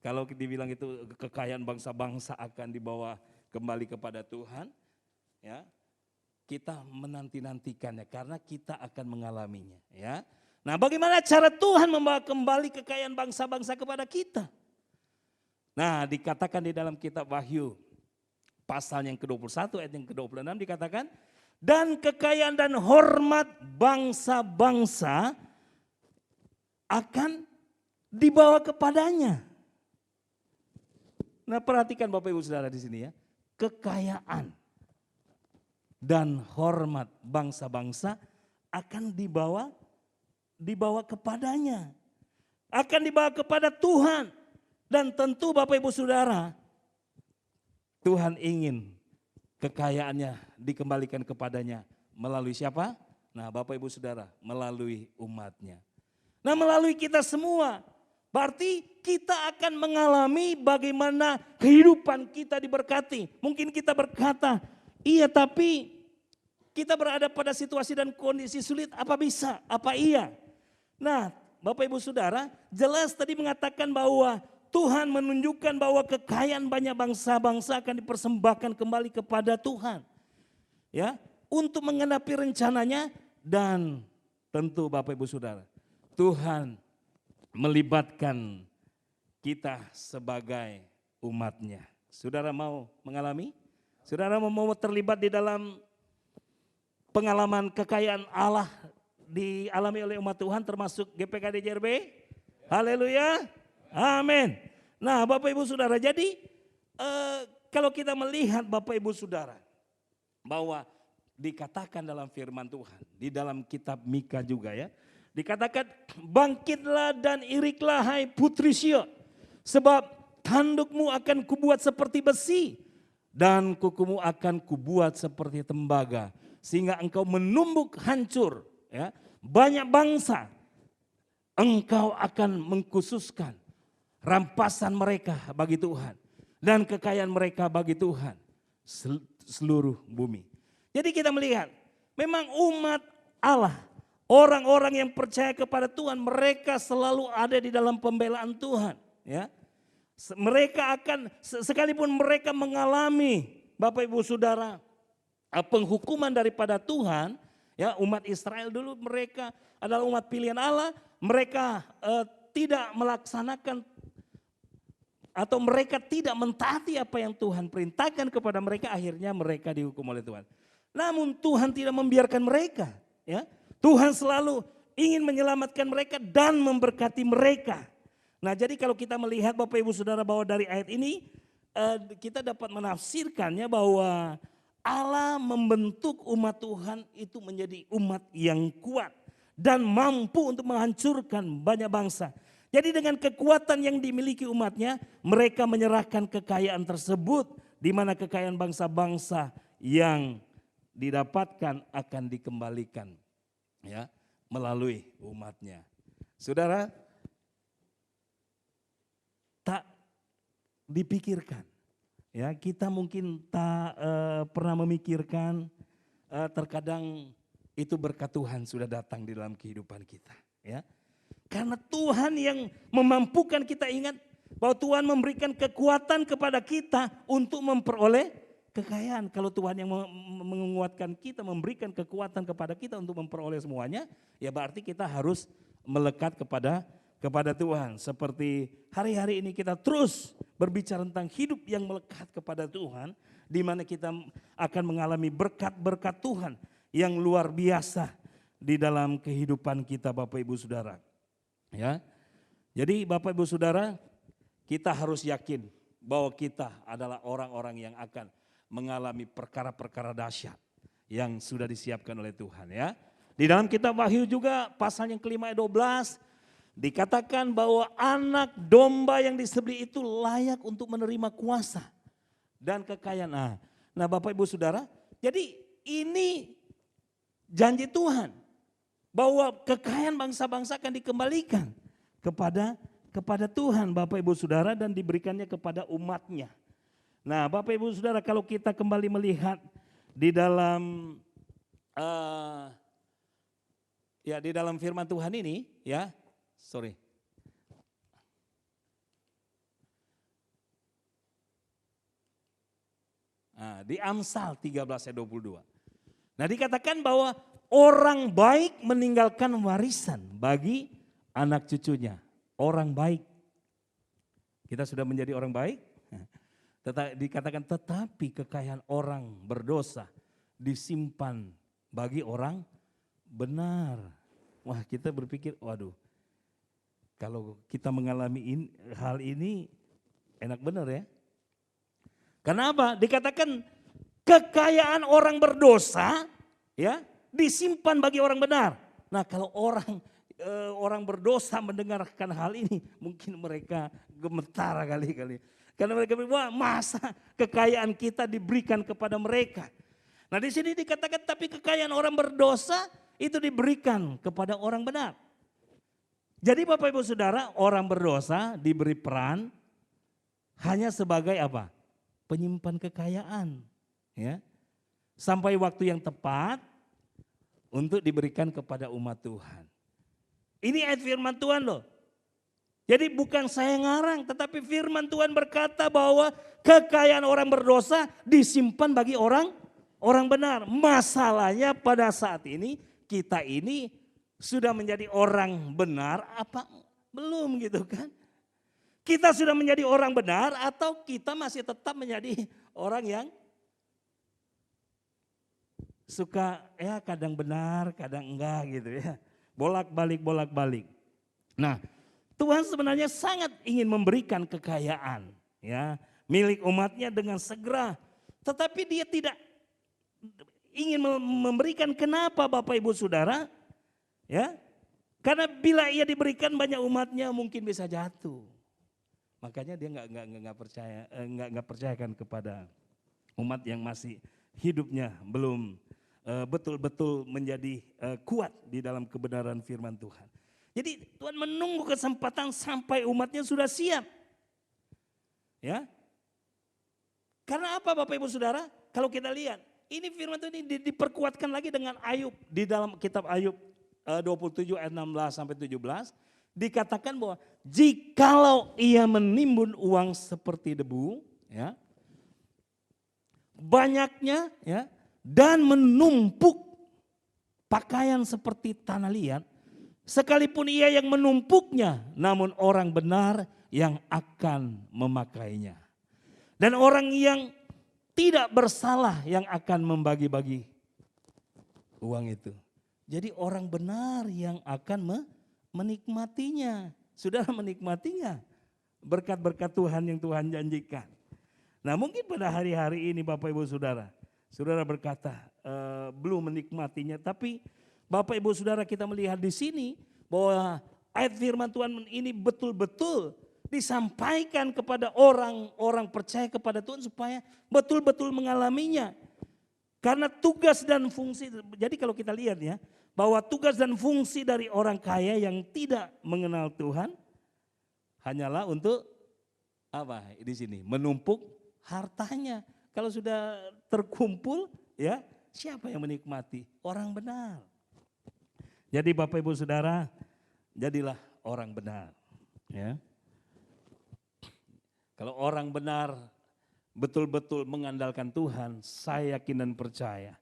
Kalau dibilang itu kekayaan bangsa-bangsa akan dibawa kembali kepada Tuhan. Ya, kita menanti-nantikannya karena kita akan mengalaminya ya. Nah bagaimana cara Tuhan membawa kembali kekayaan bangsa-bangsa kepada kita? Nah dikatakan di dalam kitab Wahyu pasal yang ke-21 ayat yang ke-26 dikatakan, dan kekayaan dan hormat bangsa-bangsa akan dibawa kepadanya. Nah perhatikan Bapak Ibu Saudara di sini ya, kekayaan dan hormat bangsa-bangsa akan dibawa kepadanya. Akan dibawa kepada Tuhan. Dan tentu Bapak Ibu Saudara, Tuhan ingin kekayaannya dikembalikan kepadanya melalui siapa? Nah Bapak Ibu Saudara, melalui umatnya. Nah melalui kita semua. Berarti kita akan mengalami bagaimana kehidupan kita diberkati. Mungkin kita berkata, iya tapi kita berada pada situasi dan kondisi sulit, apa bisa? Apa iya? Nah Bapak Ibu Saudara, jelas tadi mengatakan bahwa Tuhan menunjukkan bahwa kekayaan banyak bangsa-bangsa akan dipersembahkan kembali kepada Tuhan. Ya, untuk menggenapi rencananya dan tentu Bapak Ibu Saudara, Tuhan melibatkan kita sebagai umatnya. Saudara mau mengalami? Saudara mau terlibat di dalam pengalaman kekayaan Allah dialami oleh umat Tuhan termasuk GPKD JRB? Haleluya, amin. Nah Bapak Ibu Saudara, jadi kalau kita melihat Bapak Ibu Saudara bahwa dikatakan dalam firman Tuhan, di dalam kitab Mika juga ya, dikatakan bangkitlah dan iriklah hai putri Sion, sebab tandukmu akan kubuat seperti besi dan kukumu akan kubuat seperti tembaga, sehingga engkau menumbuk hancur ya banyak bangsa. Engkau akan mengkhususkan rampasan mereka bagi Tuhan dan kekayaan mereka bagi Tuhan seluruh bumi. Jadi kita melihat memang umat Allah, orang-orang yang percaya kepada Tuhan, mereka selalu ada di dalam pembelaan Tuhan ya. Mereka akan, sekalipun mereka mengalami Bapak Ibu Saudara penghukuman daripada Tuhan ya, umat Israel dulu mereka adalah umat pilihan Allah, mereka tidak melaksanakan atau mereka tidak mentaati apa yang Tuhan perintahkan kepada mereka, akhirnya mereka dihukum oleh Tuhan. Namun Tuhan tidak membiarkan mereka, ya. Tuhan selalu ingin menyelamatkan mereka dan memberkati mereka. Nah, jadi kalau kita melihat Bapak Ibu Saudara bahwa dari ayat ini kita dapat menafsirkannya bahwa Allah membentuk umat Tuhan itu menjadi umat yang kuat dan mampu untuk menghancurkan banyak bangsa. Jadi dengan kekuatan yang dimiliki umatnya, mereka menyerahkan kekayaan tersebut, di mana kekayaan bangsa-bangsa yang didapatkan akan dikembalikan, ya, melalui umatnya. Saudara, tak dipikirkan, ya, kita mungkin tak pernah memikirkan terkadang itu berkat Tuhan sudah datang di dalam kehidupan kita, ya. Karena Tuhan yang memampukan, kita ingat bahwa Tuhan memberikan kekuatan kepada kita untuk memperoleh kekayaan. Kalau Tuhan yang menguatkan kita, memberikan kekuatan kepada kita untuk memperoleh semuanya, ya berarti kita harus melekat kepada Tuhan. Seperti hari-hari ini kita terus berbicara tentang hidup yang melekat kepada Tuhan, di mana kita akan mengalami berkat-berkat Tuhan yang luar biasa di dalam kehidupan kita, Bapak Ibu Saudara. Ya, jadi Bapak Ibu Saudara, kita harus yakin bahwa kita adalah orang-orang yang akan mengalami perkara-perkara dahsyat yang sudah disiapkan oleh Tuhan, ya. Di dalam kitab Wahyu juga pasal yang kelima ayat 12 dikatakan bahwa anak domba yang disembelih itu layak untuk menerima kuasa dan kekayaan. Nah Bapak Ibu Saudara, jadi ini janji Tuhan bahwa kekayaan bangsa-bangsa akan dikembalikan kepada Tuhan, Bapak Ibu Saudara, dan diberikannya kepada umatnya. Nah Bapak Ibu Saudara, kalau kita kembali melihat di dalam di dalam firman Tuhan ini, ya, di Amsal 13 ayat 22. Nah dikatakan bahwa orang baik meninggalkan warisan bagi anak cucunya. Orang baik. Kita sudah menjadi orang baik. Dikatakan tetapi kekayaan orang berdosa disimpan bagi orang benar. Wah, kita berpikir, waduh, kalau kita mengalami hal ini enak benar ya. Kenapa? Dikatakan kekayaan orang berdosa, ya, disimpan bagi orang benar. Nah kalau orang berdosa mendengarkan hal ini, mungkin mereka gemetar kali. Karena mereka bilang, wah masa kekayaan kita diberikan kepada mereka. Nah di sini dikatakan tapi kekayaan orang berdosa itu diberikan kepada orang benar. Jadi Bapak Ibu Saudara, orang berdosa diberi peran hanya sebagai apa? Penyimpan kekayaan, ya. Sampai waktu yang tepat untuk diberikan kepada umat Tuhan. Ini ayat firman Tuhan loh. Jadi bukan saya ngarang, tetapi firman Tuhan berkata bahwa kekayaan orang berdosa disimpan bagi orang benar. Masalahnya pada saat ini kita ini sudah menjadi orang benar apa belum gitu kan? Kita sudah menjadi orang benar atau kita masih tetap menjadi orang yang suka ya kadang benar, kadang enggak gitu ya. Bolak-balik. Nah, Tuhan sebenarnya sangat ingin memberikan kekayaan ya milik umatnya dengan segera. Tetapi dia tidak ingin memberikan, kenapa Bapak Ibu Saudara? Ya. Karena bila ia diberikan banyak umatnya mungkin bisa jatuh. Makanya dia nggak percayakan kepada umat yang masih hidupnya belum betul-betul menjadi kuat di dalam kebenaran firman Tuhan. Jadi Tuhan menunggu kesempatan sampai umatnya sudah siap. Ya. Karena apa Bapak Ibu Saudara? Kalau kita lihat, ini firman Tuhan ini diperkuatkan lagi dengan Ayub. Di dalam kitab Ayub 27 ayat 16 sampai 17 dikatakan bahwa jikalau ia menimbun uang seperti debu, ya, banyaknya, ya, dan menumpuk pakaian seperti tanah liat, sekalipun ia yang menumpuknya, namun orang benar yang akan memakainya. Dan orang yang tidak bersalah yang akan membagi-bagi uang itu. Jadi orang benar yang akan menikmatinya. Saudara menikmatinya berkat-berkat Tuhan yang Tuhan janjikan. Nah mungkin pada hari-hari ini Bapak Ibu Saudara, saudara berkata belum menikmatinya, tapi Bapak Ibu Saudara kita melihat di sini bahwa ayat firman Tuhan ini betul-betul disampaikan kepada orang-orang percaya kepada Tuhan supaya betul-betul mengalaminya. Karena tugas dan fungsi, jadi kalau kita lihat ya, bahwa tugas dan fungsi dari orang kaya yang tidak mengenal Tuhan hanyalah untuk apa di sini? Menumpuk hartanya. Kalau sudah terkumpul ya, siapa yang menikmati? Orang benar. Jadi Bapak Ibu Saudara, jadilah orang benar, ya. Kalau orang benar betul-betul mengandalkan Tuhan, saya yakin dan percaya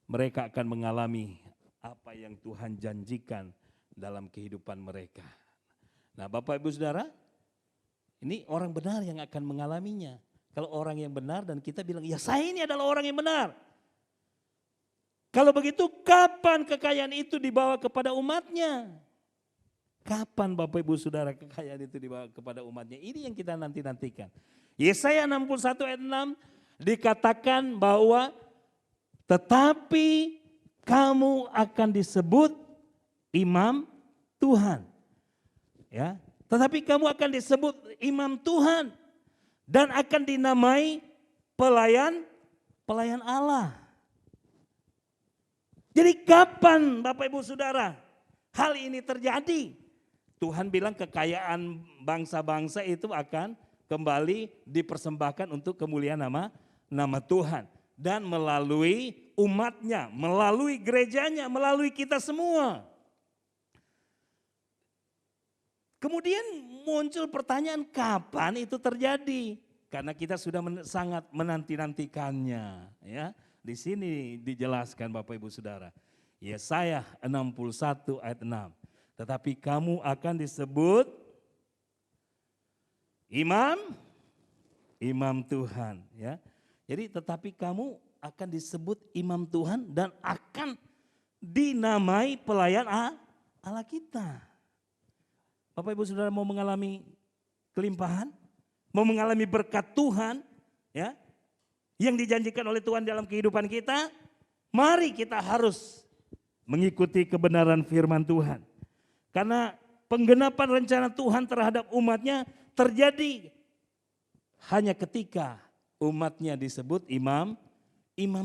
mereka akan mengalami apa yang Tuhan janjikan dalam kehidupan mereka. Nah Bapak Ibu Saudara, ini orang benar yang akan mengalaminya. Kalau orang yang benar dan kita bilang, ya saya ini adalah orang yang benar. Kalau begitu kapan kekayaan itu dibawa kepada umatnya? Kapan Bapak Ibu Saudara kekayaan itu dibawa kepada umatnya? Ini yang kita nanti-nantikan. Yesaya 61 ayat 6 dikatakan bahwa tetapi kamu akan disebut imam Tuhan. Ya, tetapi kamu akan disebut imam Tuhan dan akan dinamai pelayan Allah. Jadi kapan Bapak Ibu Saudara hal ini terjadi? Tuhan bilang kekayaan bangsa-bangsa itu akan kembali dipersembahkan untuk kemuliaan nama Tuhan. Dan melalui umatnya, melalui gerejanya, melalui kita semua. Kemudian muncul pertanyaan kapan itu terjadi? Karena kita sudah sangat menanti-nantikannya. Ya. Di sini dijelaskan Bapak Ibu Saudara. Yesaya 61 ayat 6. Tetapi kamu akan disebut imam Tuhan. Ya. Jadi tetapi kamu akan disebut imam Tuhan dan akan dinamai pelayan Allah kita. Bapak Ibu Saudara mau mengalami kelimpahan? Mau mengalami berkat Tuhan? Ya, yang dijanjikan oleh Tuhan dalam kehidupan kita? Mari kita harus mengikuti kebenaran firman Tuhan. Karena penggenapan rencana Tuhan terhadap umatnya terjadi hanya ketika umatnya disebut imam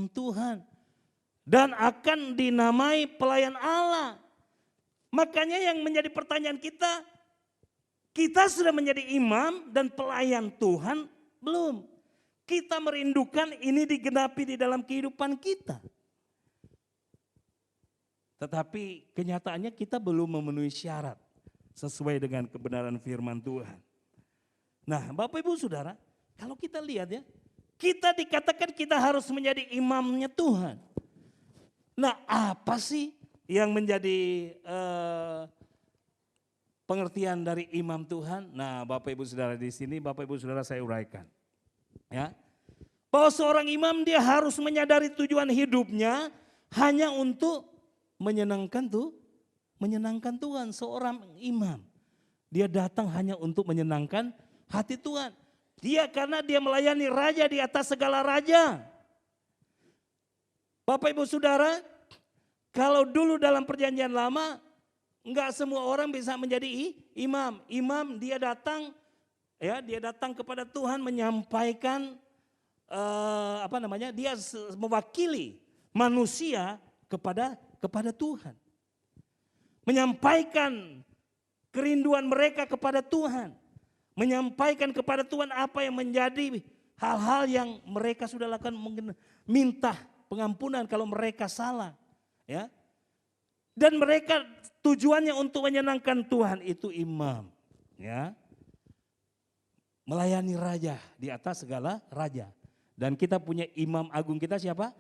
Tuhan. Dan akan dinamai pelayan Allah. Makanya yang menjadi pertanyaan kita sudah menjadi imam dan pelayan Tuhan belum? Kita merindukan ini digenapi di dalam kehidupan kita. Tetapi kenyataannya kita belum memenuhi syarat sesuai dengan kebenaran firman Tuhan. Nah Bapak Ibu Saudara, kalau kita lihat ya, kita dikatakan kita harus menjadi imamnya Tuhan. Nah apa sih yang menjadi pengertian dari imam Tuhan? Nah Bapak Ibu Saudara di sini, Bapak Ibu Saudara saya uraikan. Ya, bahwa seorang imam dia harus menyadari tujuan hidupnya hanya untuk menyenangkan Tuhan. Seorang imam dia datang hanya untuk menyenangkan hati Tuhan. Karena dia melayani raja di atas segala raja. Bapak Ibu Saudara, kalau dulu dalam perjanjian lama enggak semua orang bisa menjadi imam. Imam dia datang kepada Tuhan menyampaikan dia mewakili manusia kepada Tuhan. Menyampaikan kerinduan mereka kepada Tuhan. Menyampaikan kepada Tuhan apa yang menjadi hal-hal yang mereka sudah lakukan, minta pengampunan kalau mereka salah, ya. Dan mereka tujuannya untuk menyenangkan Tuhan, itu imam, ya. Melayani raja di atas segala raja. Dan kita punya imam agung kita siapa?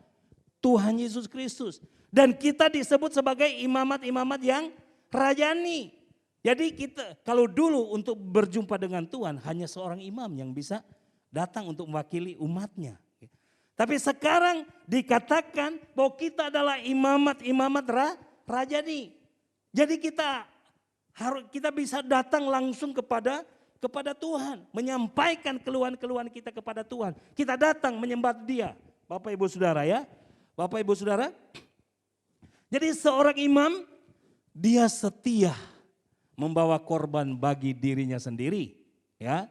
Tuhan Yesus Kristus. Dan kita disebut sebagai imamat-imamat yang rajani. Jadi kita kalau dulu untuk berjumpa dengan Tuhan hanya seorang imam yang bisa datang untuk mewakili umatnya. Tapi sekarang dikatakan bahwa kita adalah imamat rajani. Jadi kita bisa datang langsung kepada Tuhan, menyampaikan keluhan-keluhan kita kepada Tuhan. Kita datang menyembah Dia, Bapak Ibu Saudara ya. Bapak Ibu Saudara. Jadi seorang imam dia setia membawa korban bagi dirinya sendiri, ya.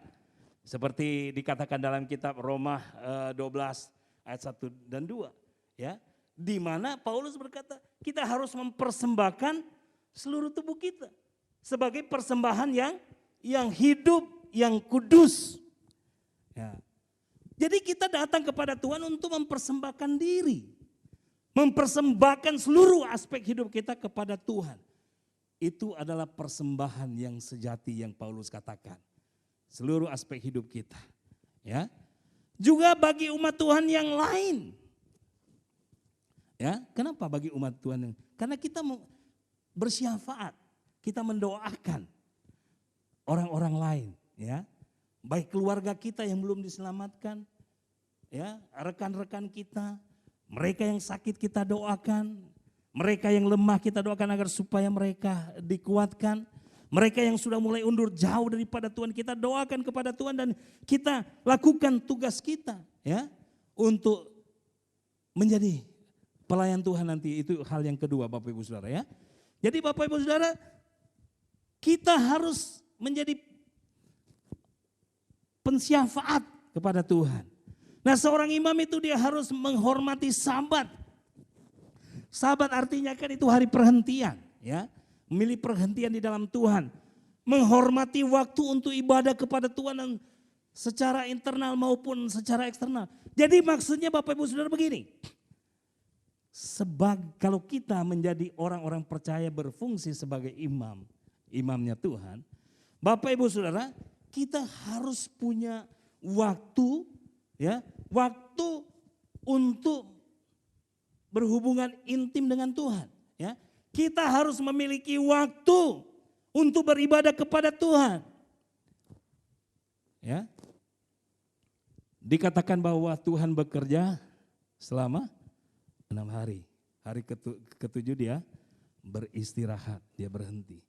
Seperti dikatakan dalam kitab Roma 12 ayat 1 dan 2, ya. Di mana Paulus berkata, kita harus mempersembahkan seluruh tubuh kita sebagai persembahan yang hidup, yang kudus. Ya. Jadi kita datang kepada Tuhan untuk mempersembahkan diri. Mempersembahkan seluruh aspek hidup kita kepada Tuhan. Itu adalah persembahan yang sejati yang Paulus katakan. Seluruh aspek hidup kita. Ya. Juga bagi umat Tuhan yang lain. Ya, kenapa bagi umat Tuhan? Karena kita bersyafaat. Kita mendoakan orang-orang lain. Ya. Baik keluarga kita yang belum diselamatkan. Ya, rekan-rekan kita. Mereka yang sakit kita doakan. Mereka yang lemah kita doakan agar supaya mereka dikuatkan. Mereka yang sudah mulai undur jauh daripada Tuhan kita doakan kepada Tuhan dan kita lakukan tugas kita ya untuk menjadi pelayan Tuhan nanti. Itu hal yang kedua Bapak Ibu Saudara ya. Jadi Bapak Ibu Saudara kita harus menjadi pensyafaat kepada Tuhan. Nah seorang imam itu dia harus menghormati Sabat. Sabat artinya kan itu hari perhentian ya. Memilih perhentian di dalam Tuhan. Menghormati waktu untuk ibadah kepada Tuhan dan secara internal maupun secara eksternal. Jadi maksudnya Bapak Ibu Saudara begini. Kalau kita menjadi orang-orang percaya berfungsi sebagai imamnya Tuhan. Bapak Ibu Saudara kita harus punya waktu ya. Waktu untuk berhubungan intim dengan Tuhan, ya. Kita harus memiliki waktu untuk beribadah kepada Tuhan. Ya. Dikatakan bahwa Tuhan bekerja selama 6 hari. Hari ketujuh dia beristirahat, dia berhenti.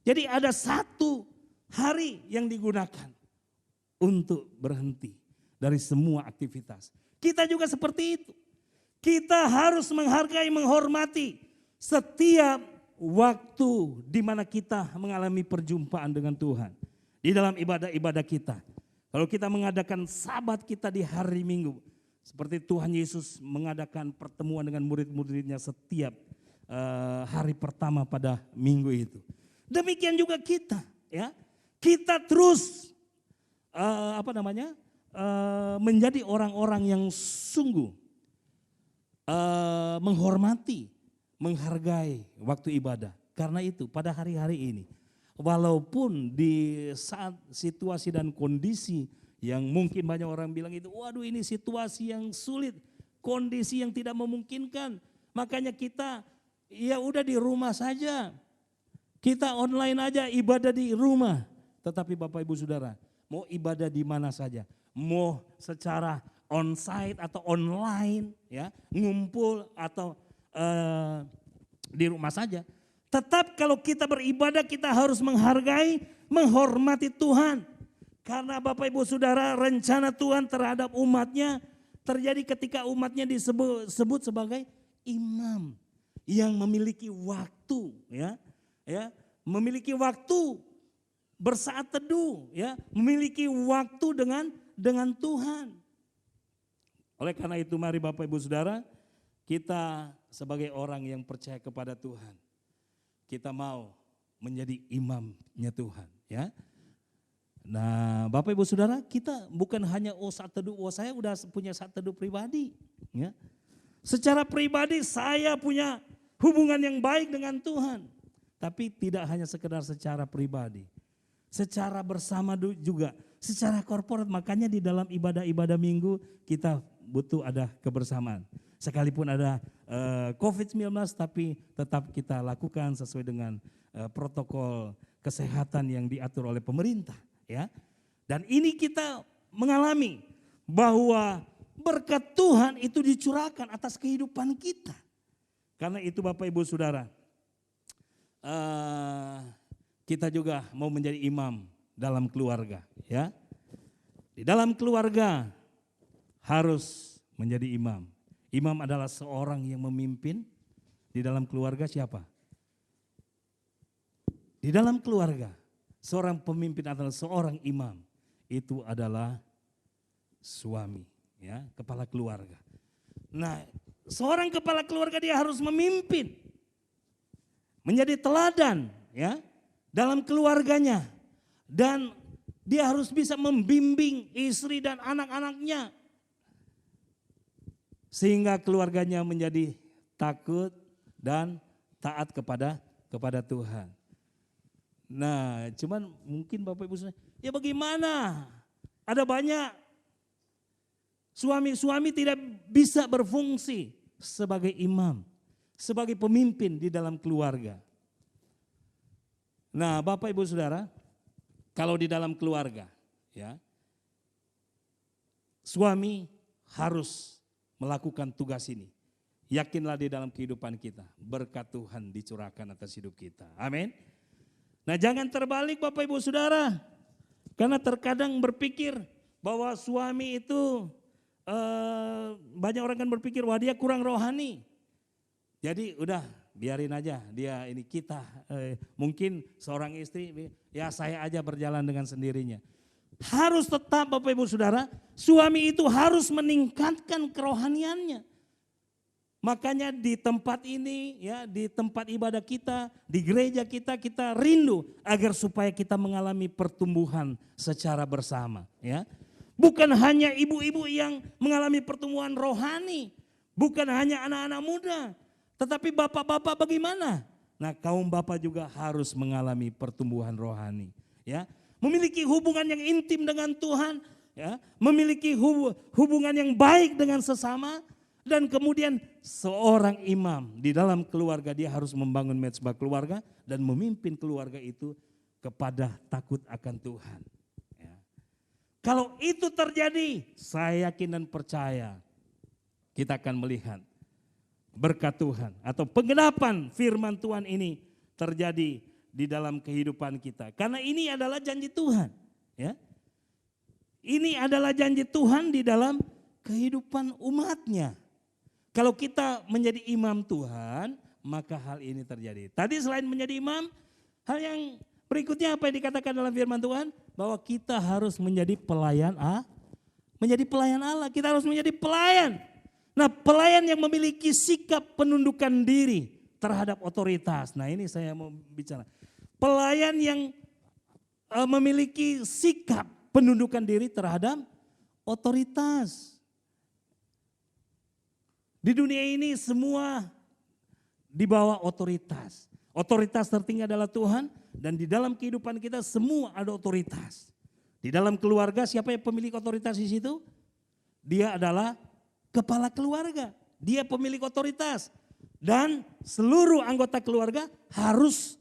Jadi ada satu hari yang digunakan untuk berhenti dari semua aktivitas. Kita juga seperti itu. Kita harus menghargai, menghormati setiap waktu di mana kita mengalami perjumpaan dengan Tuhan. Di dalam ibadah-ibadah kita. Kalau kita mengadakan Sabat kita di hari Minggu. Seperti Tuhan Yesus mengadakan pertemuan dengan murid-muridnya setiap hari pertama pada minggu itu. Demikian juga kita. Ya, kita terus menjadi orang-orang yang sungguh menghormati, menghargai waktu ibadah. Karena itu pada hari-hari ini, walaupun di saat situasi dan kondisi yang mungkin banyak orang bilang itu, waduh ini situasi yang sulit, kondisi yang tidak memungkinkan. Makanya kita ya udah di rumah saja, kita online aja ibadah di rumah. Tetapi Bapak Ibu Saudara, mau ibadah di mana saja, mau secara onsite atau online, ya, ngumpul atau di rumah saja. Tetap kalau kita beribadah kita harus menghargai, menghormati Tuhan. Karena Bapak Ibu Saudara rencana Tuhan terhadap umatnya terjadi ketika umatnya disebut sebagai imam yang memiliki waktu, ya, memiliki waktu bersaat teduh, ya, memiliki waktu dengan Tuhan. Oleh karena itu mari Bapak Ibu Saudara, kita sebagai orang yang percaya kepada Tuhan, kita mau menjadi imamnya Tuhan, ya. Nah, Bapak Ibu Saudara, kita bukan hanya saat teduh, saya udah punya saat teduh pribadi, ya. Secara pribadi saya punya hubungan yang baik dengan Tuhan, tapi tidak hanya sekedar secara pribadi, secara bersama juga, secara korporat. Makanya di dalam ibadah-ibadah minggu kita butuh ada kebersamaan. Sekalipun ada COVID-19, tapi tetap kita lakukan sesuai dengan protokol kesehatan yang diatur oleh pemerintah, ya. Dan ini kita mengalami bahwa berkat Tuhan itu dicurahkan atas kehidupan kita. Karena itu Bapak Ibu Saudara, kita juga mau menjadi imam dalam keluarga, ya. Di dalam keluarga harus menjadi imam. Imam adalah seorang yang memimpin. Di dalam keluarga siapa? Di dalam keluarga seorang pemimpin adalah seorang imam. Itu adalah suami, ya, kepala keluarga. Nah, seorang kepala keluarga dia harus memimpin, menjadi teladan, ya, dalam keluarganya, dan dia harus bisa membimbing istri dan anak-anaknya sehingga keluarganya menjadi takut dan taat kepada Tuhan. Nah, cuman mungkin Bapak Ibu, ya bagaimana? Ada banyak suami-suami tidak bisa berfungsi sebagai imam, sebagai pemimpin di dalam keluarga. Nah, Bapak Ibu Saudara, kalau di dalam keluarga, ya, suami harus melakukan tugas ini. Yakinlah di dalam kehidupan kita, berkat Tuhan dicurahkan atas hidup kita. Amin. Nah, jangan terbalik Bapak Ibu Saudara. Karena terkadang berpikir bahwa suami itu banyak orang kan berpikir wah dia kurang rohani. Jadi udah biarin aja dia ini kita mungkin seorang istri ya saya aja berjalan dengan sendirinya. Harus tetap Bapak Ibu Saudara, suami itu harus meningkatkan kerohaniannya. Makanya di tempat ini, ya, di tempat ibadah kita, di gereja kita rindu agar supaya kita mengalami pertumbuhan secara bersama, ya. Bukan hanya ibu-ibu yang mengalami pertumbuhan rohani, bukan hanya anak-anak muda, tetapi bapak-bapak bagaimana? Nah, kaum bapak juga harus mengalami pertumbuhan rohani, ya. Memiliki hubungan yang intim dengan Tuhan, ya, memiliki hubungan yang baik dengan sesama. Dan kemudian seorang imam di dalam keluarga dia harus membangun mezbah keluarga dan memimpin keluarga itu kepada takut akan Tuhan. Ya. Kalau itu terjadi, saya yakin dan percaya kita akan melihat berkat Tuhan atau penggenapan firman Tuhan ini terjadi di dalam kehidupan kita. Karena ini adalah janji Tuhan. Ya. Ini adalah janji Tuhan di dalam kehidupan umatnya. Kalau kita menjadi imam Tuhan, maka hal ini terjadi. Tadi selain menjadi imam, hal yang berikutnya apa yang dikatakan dalam firman Tuhan? Bahwa kita harus menjadi pelayan menjadi pelayan Allah. Kita harus menjadi pelayan. Nah, pelayan yang memiliki sikap penundukan diri terhadap otoritas. Nah, ini saya mau bicara. Pelayan yang memiliki sikap penundukan diri terhadap otoritas. Di dunia ini semua di bawah otoritas. Otoritas tertinggi adalah Tuhan dan di dalam kehidupan kita semua ada otoritas. Di dalam keluarga siapa yang pemilik otoritas di situ? Dia adalah kepala keluarga. Dia pemilik otoritas. Dan seluruh anggota keluarga harus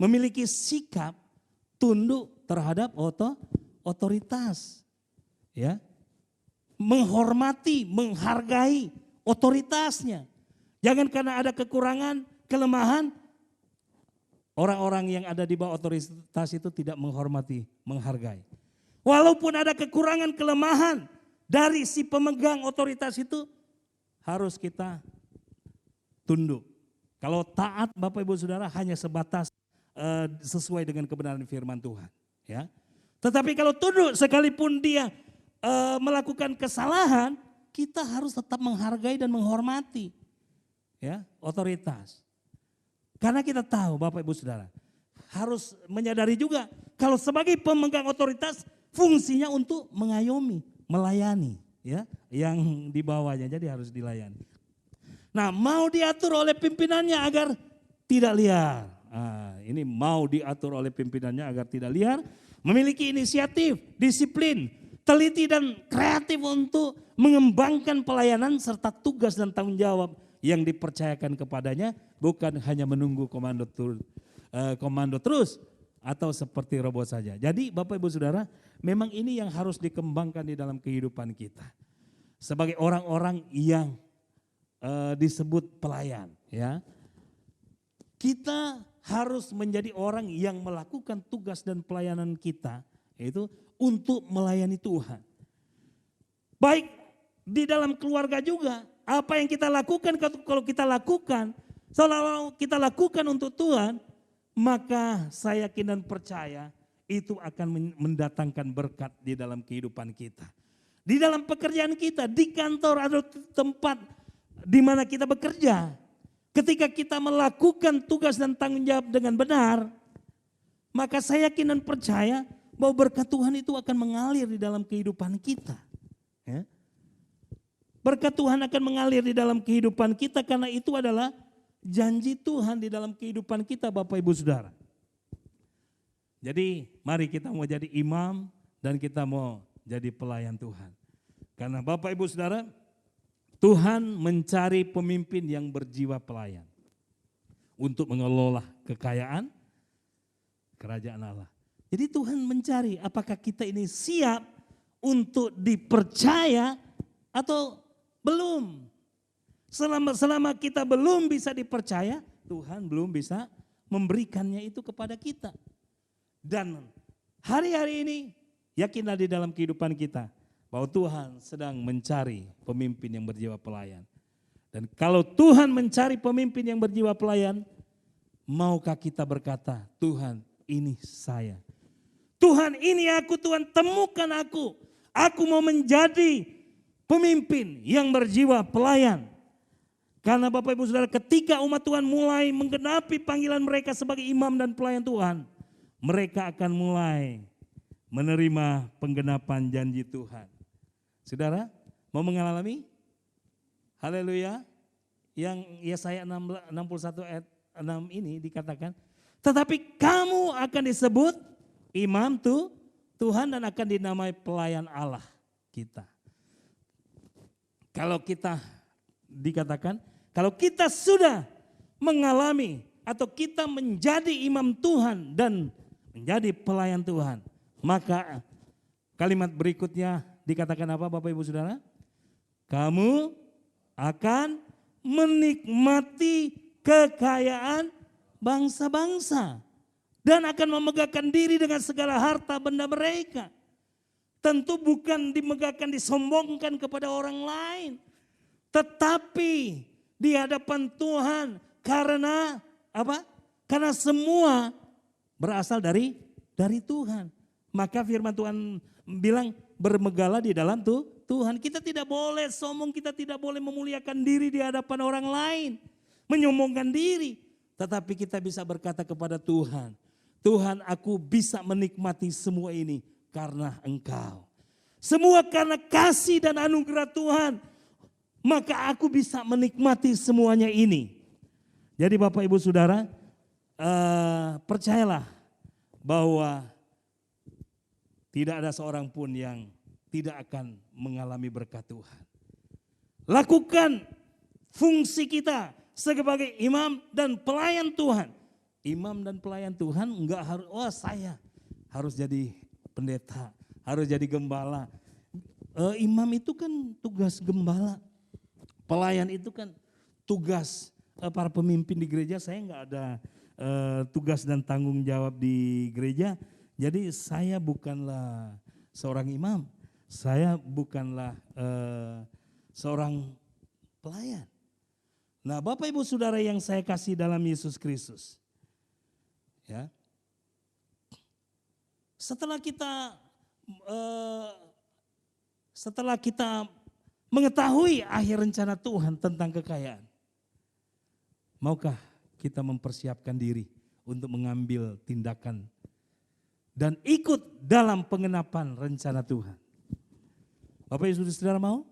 memiliki sikap tunduk terhadap otoritas. Ya. Menghormati, menghargai otoritasnya. Jangan karena ada kekurangan, kelemahan, orang-orang yang ada di bawah otoritas itu tidak menghormati, menghargai. Walaupun ada kekurangan, kelemahan dari si pemegang otoritas itu harus kita tunduk. Kalau taat Bapak Ibu Saudara hanya sebatas sesuai dengan kebenaran firman Tuhan. Ya. Tetapi kalau tunduk sekalipun dia melakukan kesalahan, kita harus tetap menghargai dan menghormati, ya, otoritas. Karena kita tahu Bapak Ibu Saudara, harus menyadari juga kalau sebagai pemegang otoritas fungsinya untuk mengayomi, melayani, ya, yang di bawahnya, jadi harus dilayani. Nah, mau diatur oleh pimpinannya agar tidak liar. Nah, ini mau diatur oleh pimpinannya agar tidak liar, memiliki inisiatif, disiplin, teliti dan kreatif untuk mengembangkan pelayanan serta tugas dan tanggung jawab yang dipercayakan kepadanya bukan hanya menunggu komando terus atau seperti robot saja. Jadi Bapak Ibu Saudara, memang ini yang harus dikembangkan di dalam kehidupan kita. Sebagai orang-orang yang disebut pelayan, ya. Kita harus menjadi orang yang melakukan tugas dan pelayanan kita, yaitu untuk melayani Tuhan. Baik di dalam keluarga juga, apa yang kita lakukan kalau kita lakukan, selalu kita lakukan untuk Tuhan, maka saya yakin dan percaya itu akan mendatangkan berkat di dalam kehidupan kita. Di dalam pekerjaan kita, di kantor atau tempat di mana kita bekerja. Ketika kita melakukan tugas dan tanggung jawab dengan benar, maka saya yakin dan percaya bahwa berkat Tuhan itu akan mengalir di dalam kehidupan kita. Ya. Berkat Tuhan akan mengalir di dalam kehidupan kita karena itu adalah janji Tuhan di dalam kehidupan kita, Bapak Ibu Saudara. Jadi mari kita mau jadi imam dan kita mau jadi pelayan Tuhan. Karena Bapak Ibu Saudara, Tuhan mencari pemimpin yang berjiwa pelayan untuk mengelola kekayaan kerajaan Allah. Jadi Tuhan mencari apakah kita ini siap untuk dipercaya atau belum. Selama kita belum bisa dipercaya, Tuhan belum bisa memberikannya itu kepada kita. Dan hari-hari ini yakinlah di dalam kehidupan kita bahwa Tuhan sedang mencari pemimpin yang berjiwa pelayan. Dan kalau Tuhan mencari pemimpin yang berjiwa pelayan, maukah kita berkata, Tuhan ini saya. Tuhan ini aku, Tuhan temukan aku. Aku mau menjadi pemimpin yang berjiwa pelayan. Karena Bapak Ibu Saudara, ketika umat Tuhan mulai menggenapi panggilan mereka sebagai imam dan pelayan Tuhan, mereka akan mulai menerima penggenapan janji Tuhan. Saudara, mau mengalami? Haleluya. Yang Yesaya 61 ayat 6 ini dikatakan, tetapi kamu akan disebut imam Tuhan dan akan dinamai pelayan Allah kita. Kalau kita dikatakan, kalau kita sudah mengalami atau kita menjadi imam Tuhan dan menjadi pelayan Tuhan, maka kalimat berikutnya dikatakan apa Bapak Ibu Saudara? Kamu akan menikmati kekayaan bangsa-bangsa dan akan memegahkan diri dengan segala harta benda mereka. Tentu bukan dimegahkan, disombongkan kepada orang lain, tetapi di hadapan Tuhan karena apa? Karena semua berasal dari Tuhan. Maka firman Tuhan bilang bermegahlah di dalam Tuhan. Kita tidak boleh sombong, kita tidak boleh memuliakan diri di hadapan orang lain, menyombongkan diri. Tetapi kita bisa berkata kepada Tuhan, Tuhan aku bisa menikmati semua ini karena Engkau. Semua karena kasih dan anugerah Tuhan, maka aku bisa menikmati semuanya ini. Jadi Bapak Ibu Saudara, percayalah bahwa tidak ada seorang pun yang tidak akan mengalami berkat Tuhan. Lakukan fungsi kita sebagai imam dan pelayan Tuhan. Imam dan pelayan Tuhan enggak harus, saya harus jadi pendeta, harus jadi gembala. Imam itu kan tugas gembala. Pelayan itu kan tugas para pemimpin di gereja. Saya enggak ada tugas dan tanggung jawab di gereja. Jadi saya bukanlah seorang imam, saya bukanlah seorang pelayan. Nah Bapak Ibu Saudara yang saya kasih dalam Yesus Kristus. Ya. Setelah kita mengetahui akhir rencana Tuhan tentang kekayaan, maukah kita mempersiapkan diri untuk mengambil tindakan dan ikut dalam pengenapan rencana Tuhan? Bapak Ibu Saudara mau?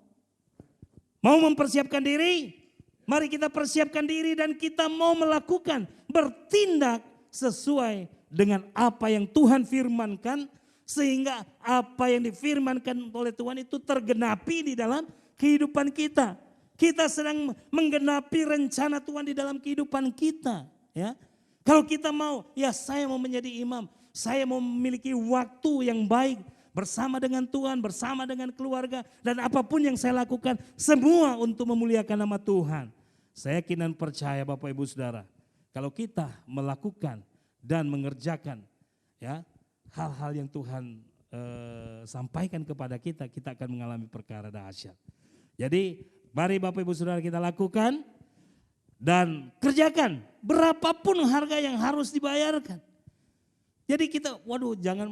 Mau mempersiapkan diri? Mari kita persiapkan diri dan kita mau melakukan, bertindak sesuai dengan apa yang Tuhan firmankan, sehingga apa yang difirmankan oleh Tuhan itu tergenapi di dalam kehidupan kita. Kita sedang menggenapi rencana Tuhan di dalam kehidupan kita. Ya, kalau kita mau, ya saya mau menjadi imam. Saya mau memiliki waktu yang baik bersama dengan Tuhan, bersama dengan keluarga. Dan apapun yang saya lakukan, semua untuk memuliakan nama Tuhan. Saya yakin dan percaya Bapak Ibu Saudara, kalau kita melakukan dan mengerjakan ya hal-hal yang Tuhan sampaikan kepada kita, kita akan mengalami perkara dahsyat. Jadi mari Bapak Ibu Saudara kita lakukan dan kerjakan berapapun harga yang harus dibayarkan. Jadi kita, jangan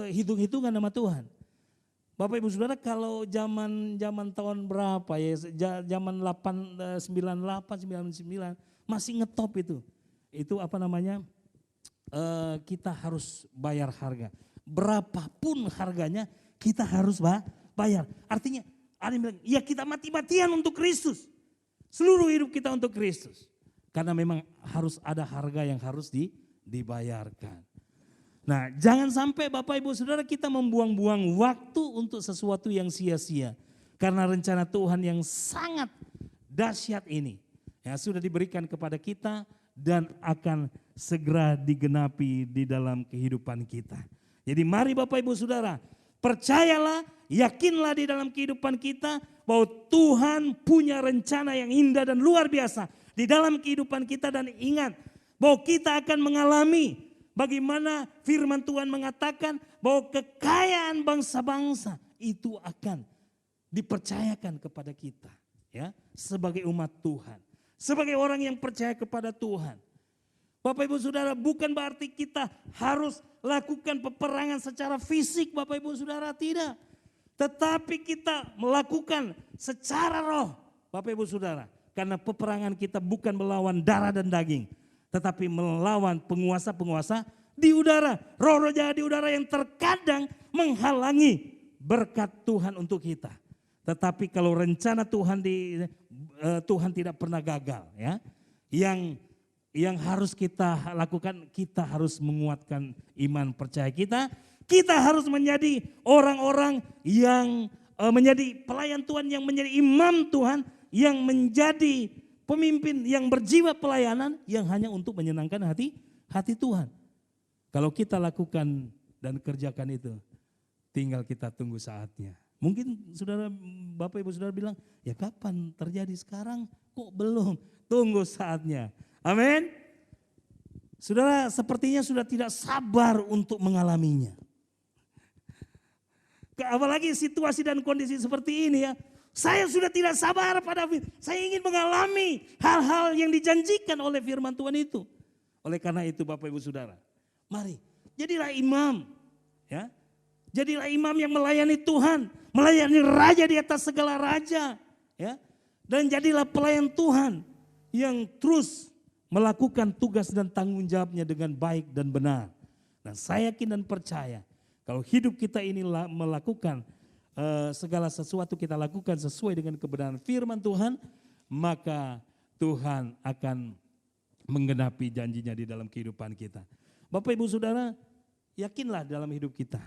hitung-hitungan sama Tuhan. Bapak Ibu Saudara, kalau zaman tahun berapa ya, zaman 98, 99 masih ngetop itu. Itu apa namanya? Kita harus bayar harga. Berapapun harganya kita harus bayar. Artinya ada yang bilang, ya kita mati-matian untuk Kristus. Seluruh hidup kita untuk Kristus. Karena memang harus ada harga yang harus dibayarkan. Nah, jangan sampai Bapak Ibu Saudara kita membuang-buang waktu untuk sesuatu yang sia-sia. Karena rencana Tuhan yang sangat dahsyat ini yang sudah diberikan kepada kita dan akan segera digenapi di dalam kehidupan kita. Jadi mari Bapak Ibu Saudara, percayalah, yakinlah di dalam kehidupan kita bahwa Tuhan punya rencana yang indah dan luar biasa di dalam kehidupan kita. Dan ingat bahwa kita akan mengalami bagaimana firman Tuhan mengatakan bahwa kekayaan bangsa-bangsa itu akan dipercayakan kepada kita ya, sebagai umat Tuhan, sebagai orang yang percaya kepada Tuhan. Bapak Ibu Saudara, bukan berarti kita harus lakukan peperangan secara fisik Bapak Ibu Saudara, tidak. Tetapi kita melakukan secara roh Bapak Ibu Saudara. Karena peperangan kita bukan melawan darah dan daging, tetapi melawan penguasa-penguasa di udara. Roh-roh jahat di udara yang terkadang menghalangi berkat Tuhan untuk kita. Tetapi kalau rencana Tuhan Tuhan tidak pernah gagal ya. Yang harus kita lakukan, kita harus menguatkan iman percaya kita. Kita harus menjadi orang-orang yang menjadi pelayan Tuhan, yang menjadi imam Tuhan, yang menjadi pemimpin yang berjiwa pelayanan yang hanya untuk menyenangkan hati Tuhan. Kalau kita lakukan dan kerjakan itu, tinggal kita tunggu saatnya. Mungkin saudara, Bapak Ibu Saudara bilang, ya kapan terjadi, sekarang kok belum? Tunggu saatnya. Amin. Saudara sepertinya sudah tidak sabar untuk mengalaminya. Apalagi situasi dan kondisi seperti ini ya. Saya sudah tidak sabar saya ingin mengalami hal-hal yang dijanjikan oleh firman Tuhan itu. Oleh karena itu Bapak Ibu Saudara, mari jadilah imam ya. Jadilah imam yang melayani Tuhan, melayani raja di atas segala raja ya. Dan jadilah pelayan Tuhan yang terus melakukan tugas dan tanggung jawabnya dengan baik dan benar. Dan saya yakin dan percaya kalau hidup kita ini melakukan segala sesuatu kita lakukan sesuai dengan kebenaran firman Tuhan, maka Tuhan akan menggenapi janjinya di dalam kehidupan kita. Bapak Ibu Saudara, yakinlah dalam hidup kita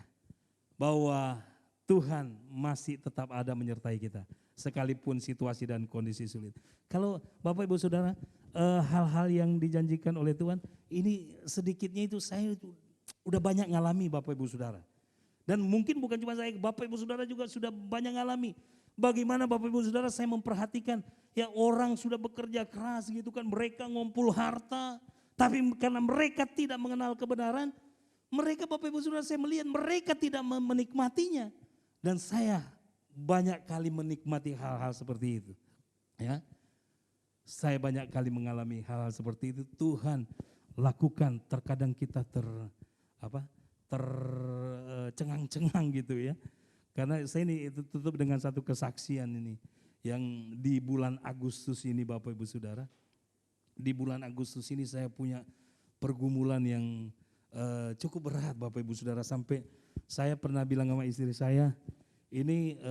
bahwa Tuhan masih tetap ada menyertai kita sekalipun situasi dan kondisi sulit. Kalau Bapak Ibu Saudara, hal-hal yang dijanjikan oleh Tuhan, ini sedikitnya itu saya udah banyak ngalami Bapak Ibu Saudara. Dan mungkin bukan cuma saya, Bapak Ibu Saudara juga sudah banyak ngalami. Bagaimana Bapak Ibu Saudara saya memperhatikan ya orang sudah bekerja keras gitu kan, mereka ngumpul harta, tapi karena mereka tidak mengenal kebenaran, mereka Bapak Ibu Saudara saya melihat mereka tidak menikmatinya. Dan saya banyak kali menikmati hal-hal seperti itu. Ya. Saya banyak kali mengalami hal-hal seperti itu. Tuhan lakukan, terkadang kita tercengang-cengang gitu ya. Karena saya ini tutup dengan satu kesaksian ini. Yang di bulan Agustus ini Bapak Ibu Saudara. Di bulan Agustus ini saya punya pergumulan yang cukup berat Bapak Ibu Saudara. Sampai saya pernah bilang sama istri saya, ini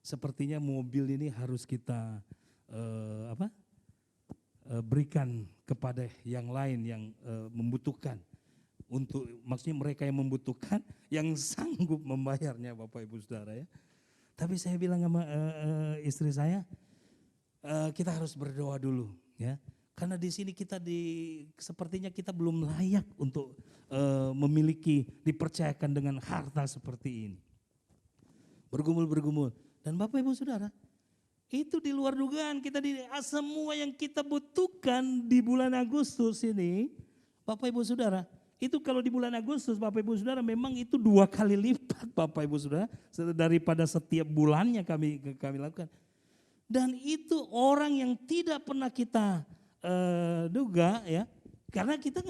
sepertinya mobil ini harus kita berikan kepada yang lain yang membutuhkan. Untuk maksudnya mereka yang membutuhkan, yang sanggup membayarnya Bapak Ibu Saudara ya. Tapi saya bilang sama istri saya, kita harus berdoa dulu ya. Karena di sini sepertinya kita belum layak untuk memiliki, dipercayakan dengan harta seperti ini. Bergumul. Dan Bapak Ibu Saudara, itu di luar dugaan kita semua yang kita butuhkan di bulan Agustus ini, Bapak Ibu Saudara, itu kalau di bulan Agustus Bapak Ibu Saudara memang itu 2 kali lipat Bapak Ibu Saudara daripada setiap bulannya kami lakukan. Dan itu orang yang tidak pernah kita duga ya, karena kita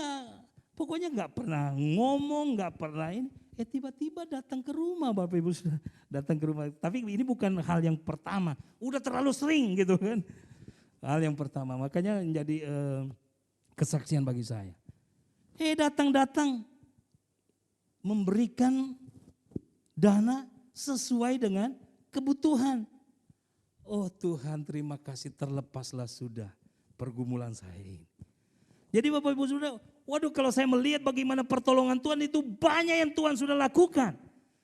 pokoknya nggak pernah ngomong, nggak pernah ini, tiba-tiba datang ke rumah Bapak Ibu Saudara, datang ke rumah. Tapi ini bukan hal yang pertama, udah terlalu sering gitu kan. Hal yang pertama, makanya menjadi kesaksian bagi saya. Datang memberikan dana sesuai dengan kebutuhan. Oh Tuhan, terima kasih, terlepaslah sudah pergumulan saya ini. Jadi Bapak Ibu Saudara, waduh kalau saya melihat bagaimana pertolongan Tuhan itu banyak yang Tuhan sudah lakukan.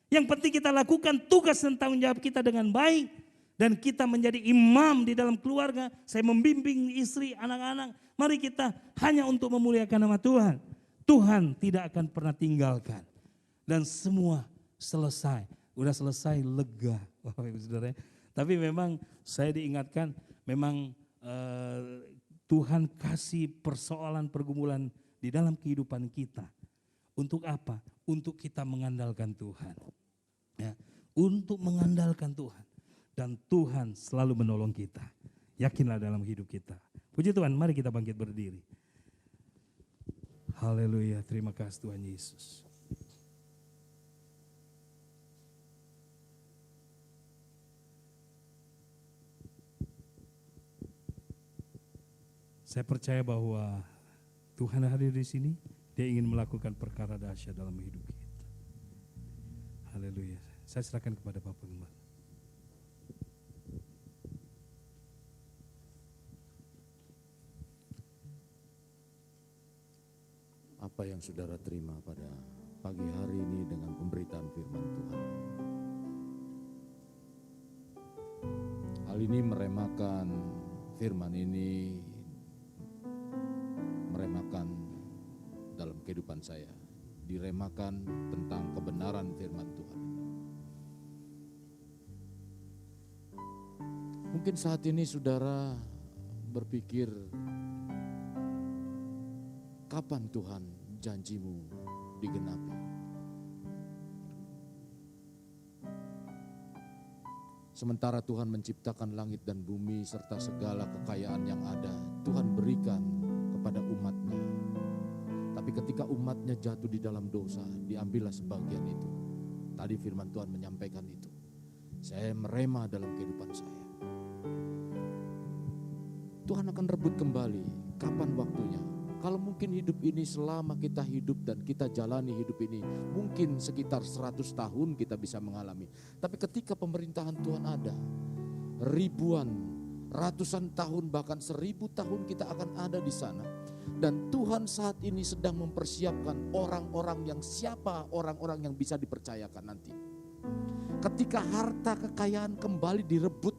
Yang penting kita lakukan tugas dan tanggung jawab kita dengan baik. Dan kita menjadi imam di dalam keluarga. Saya membimbing istri, anak-anak. Mari kita hanya untuk memuliakan nama Tuhan. Tuhan tidak akan pernah tinggalkan. Dan semua selesai. Udah selesai, lega Bapak Ibu Saudara. Tapi memang saya diingatkan memang Tuhan kasih persoalan pergumulan di dalam kehidupan kita. Untuk apa? Untuk kita mengandalkan Tuhan. Ya, untuk mengandalkan Tuhan. Dan Tuhan selalu menolong kita. Yakinlah dalam hidup kita. Puji Tuhan, mari kita bangkit berdiri. Haleluya, terima kasih Tuhan Yesus. Saya percaya bahwa Tuhan hadir di sini, Dia ingin melakukan perkara dahsyat dalam hidup kita. Haleluya. Saya serahkan kepada Bapak Gembala. Apa yang saudara terima pada pagi hari ini dengan pemberitaan firman Tuhan? Hal ini meremakan firman ini, meremakan dalam kehidupan saya, diremakan tentang kebenaran firman Tuhan. Mungkin saat ini saudara berpikir, kapan Tuhan janjimu digenapi? Sementara Tuhan menciptakan langit dan bumi serta segala kekayaan yang ada, Tuhan berikan kepada umatnya. Tapi ketika umatnya jatuh di dalam dosa, diambillah sebagian itu. Tadi firman Tuhan menyampaikan itu. Saya merema dalam kehidupan saya. Tuhan akan rebut kembali, kapan waktunya? Kalau mungkin hidup ini selama kita hidup dan kita jalani hidup ini, mungkin sekitar 100 tahun kita bisa mengalami. Tapi ketika pemerintahan Tuhan ada, ribuan, ratusan tahun, bahkan 1000 tahun kita akan ada di sana. Dan Tuhan saat ini sedang mempersiapkan orang-orang yang orang-orang yang bisa dipercayakan nanti. Ketika harta kekayaan kembali direbut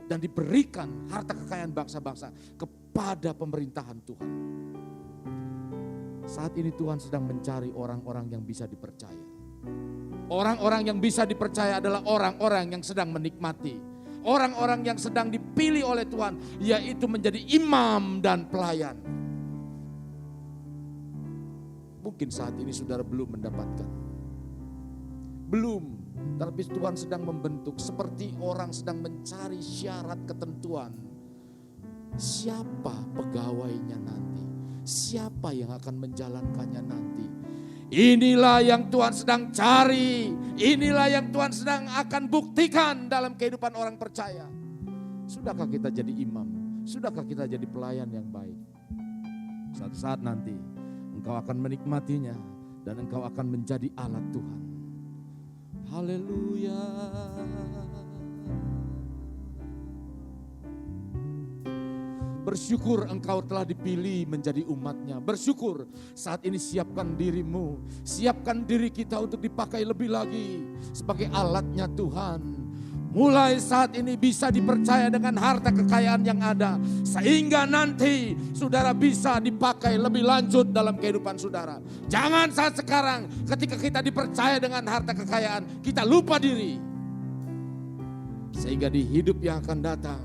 dan diberikan harta kekayaan bangsa-bangsa kepada pemerintahan Tuhan. Saat ini Tuhan sedang mencari orang-orang yang bisa dipercaya. Orang-orang yang bisa dipercaya adalah orang-orang yang sedang menikmati. Orang-orang yang sedang dipilih oleh Tuhan, yaitu menjadi imam dan pelayan. Mungkin saat ini saudara belum mendapatkan. Belum, tapi Tuhan sedang membentuk seperti orang sedang mencari syarat ketentuan. Siapa pegawainya nanti? Siapa yang akan menjalankannya nanti? Inilah yang Tuhan sedang cari. Inilah yang Tuhan sedang akan buktikan dalam kehidupan orang percaya. Sudahkah kita jadi imam? Sudahkah kita jadi pelayan yang baik? Suatu saat nanti engkau akan menikmatinya dan engkau akan menjadi alat Tuhan. Haleluya. Bersyukur engkau telah dipilih menjadi umatnya. Bersyukur saat ini siapkan dirimu. Siapkan diri kita untuk dipakai lebih lagi sebagai alatnya Tuhan. mulai saat ini bisa dipercaya dengan harta kekayaan yang ada. Sehingga nanti saudara bisa dipakai lebih lanjut dalam kehidupan saudara. Jangan saat sekarang ketika kita dipercaya dengan harta kekayaan, kita lupa diri. Sehingga di hidup yang akan datang,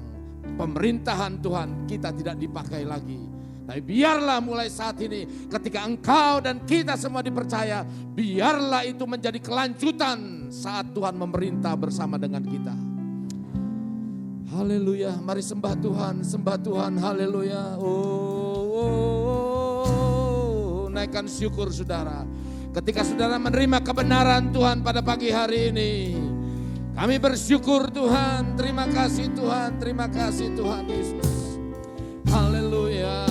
pemerintahan Tuhan kita tidak dipakai lagi. Tapi biarlah mulai saat ini ketika engkau dan kita semua dipercaya, biarlah itu menjadi kelanjutan saat Tuhan memerintah bersama dengan kita. Haleluya, mari sembah Tuhan, haleluya. Naikkan syukur saudara. Ketika saudara menerima kebenaran Tuhan pada pagi hari ini, kami bersyukur Tuhan, terima kasih Tuhan Yesus. Haleluya.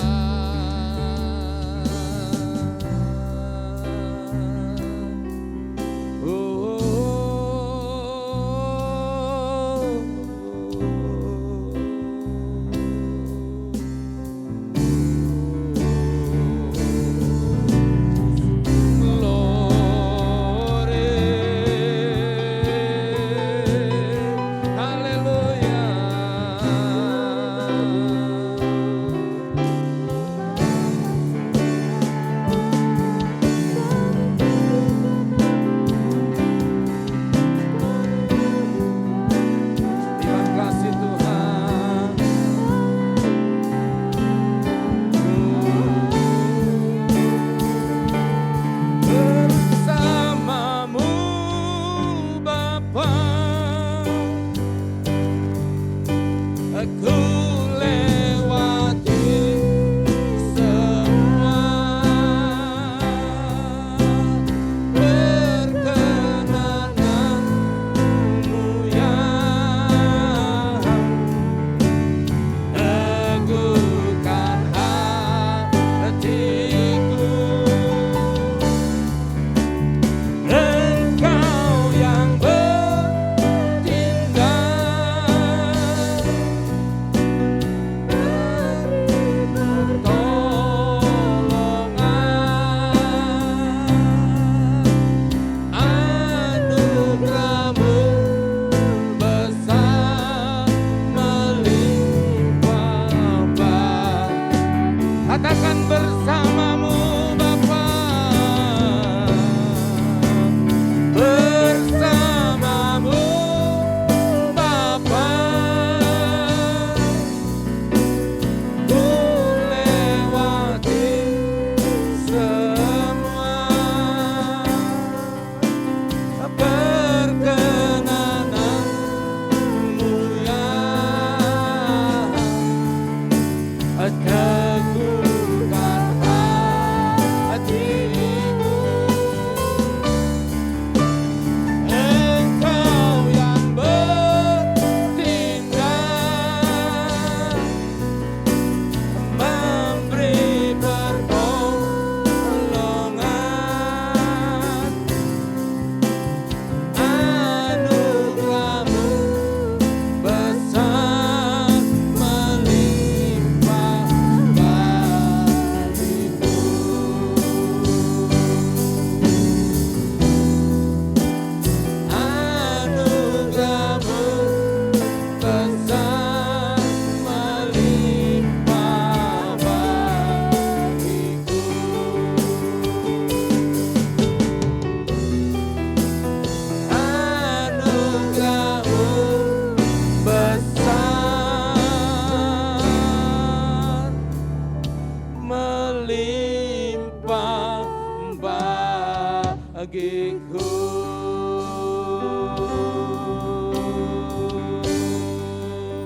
bagiku.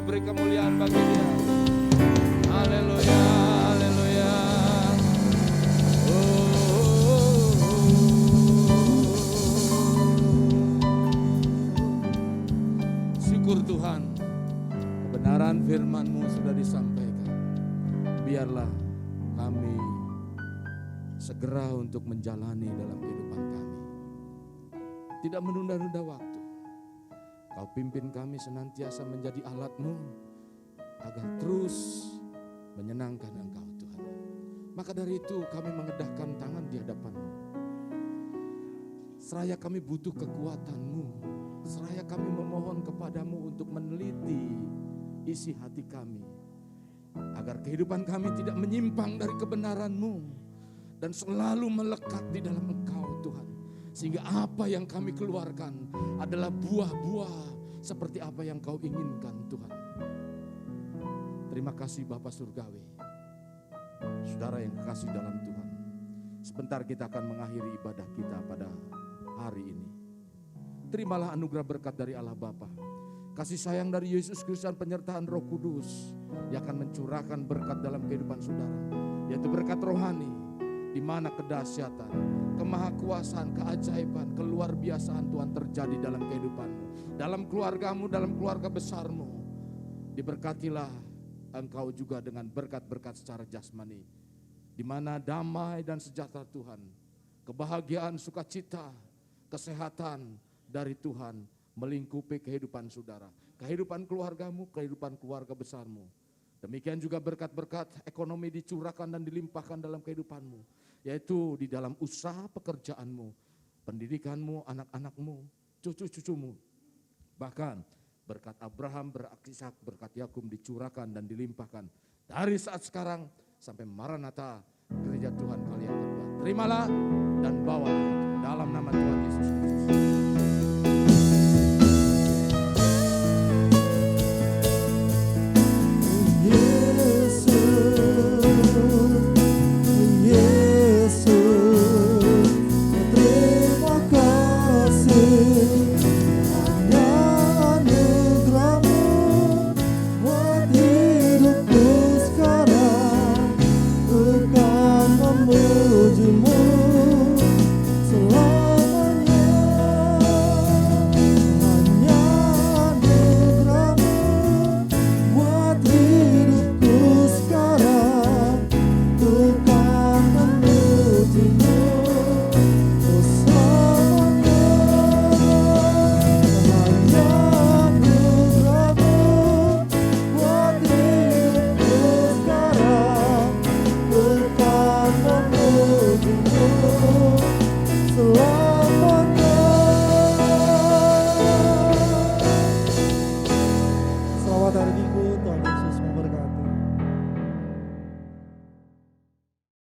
Beri kemuliaan bagi Dia. Haleluya, haleluya. Syukur Tuhan, kebenaran firman-Mu sudah disampaikan. Biarlah kami segera untuk menjalani dalam kehidupan kami. Tidak menunda-nunda waktu. Kau pimpin kami senantiasa menjadi alat-Mu agar terus menyenangkan Engkau Tuhan. Maka dari itu kami mengedahkan tangan di hadapan-Mu. Seraya kami butuh kekuatan-Mu. Seraya kami memohon kepadamu untuk meneliti isi hati kami, agar kehidupan kami tidak menyimpang dari kebenaran-Mu dan selalu melekat di dalam Engkau Tuhan. Sehingga apa yang kami keluarkan adalah buah-buah seperti apa yang Kau inginkan Tuhan. Terima kasih Bapa Surgawi. Saudara yang kekasih dalam Tuhan, sebentar kita akan mengakhiri ibadah kita pada hari ini. Terimalah anugerah berkat dari Allah Bapa, kasih sayang dari Yesus Kristus dan penyertaan Roh Kudus yang akan mencurahkan berkat dalam kehidupan saudara, yaitu berkat rohani, di mana kedahsyatan, kemahakuasaan, keajaiban, keluar biasaan Tuhan terjadi dalam kehidupanmu, dalam keluargamu, dalam keluarga besarmu. Diberkatilah engkau juga dengan berkat-berkat secara jasmani, di mana damai dan sejahtera Tuhan, kebahagiaan, sukacita, kesehatan dari Tuhan melingkupi kehidupan saudara, kehidupan keluargamu, kehidupan keluarga besarmu. Demikian juga berkat-berkat ekonomi dicurahkan dan dilimpahkan dalam kehidupanmu, yaitu di dalam usaha pekerjaanmu, pendidikanmu, anak-anakmu, cucu-cucumu. Bahkan berkat Abraham, berkat Ishak, berkat Yakub dicurahkan dan dilimpahkan dari saat sekarang sampai Maranatha, gereja Tuhan kali yang kedua. Terimalah dan bawalah dalam nama Tuhan Yesus Kristus.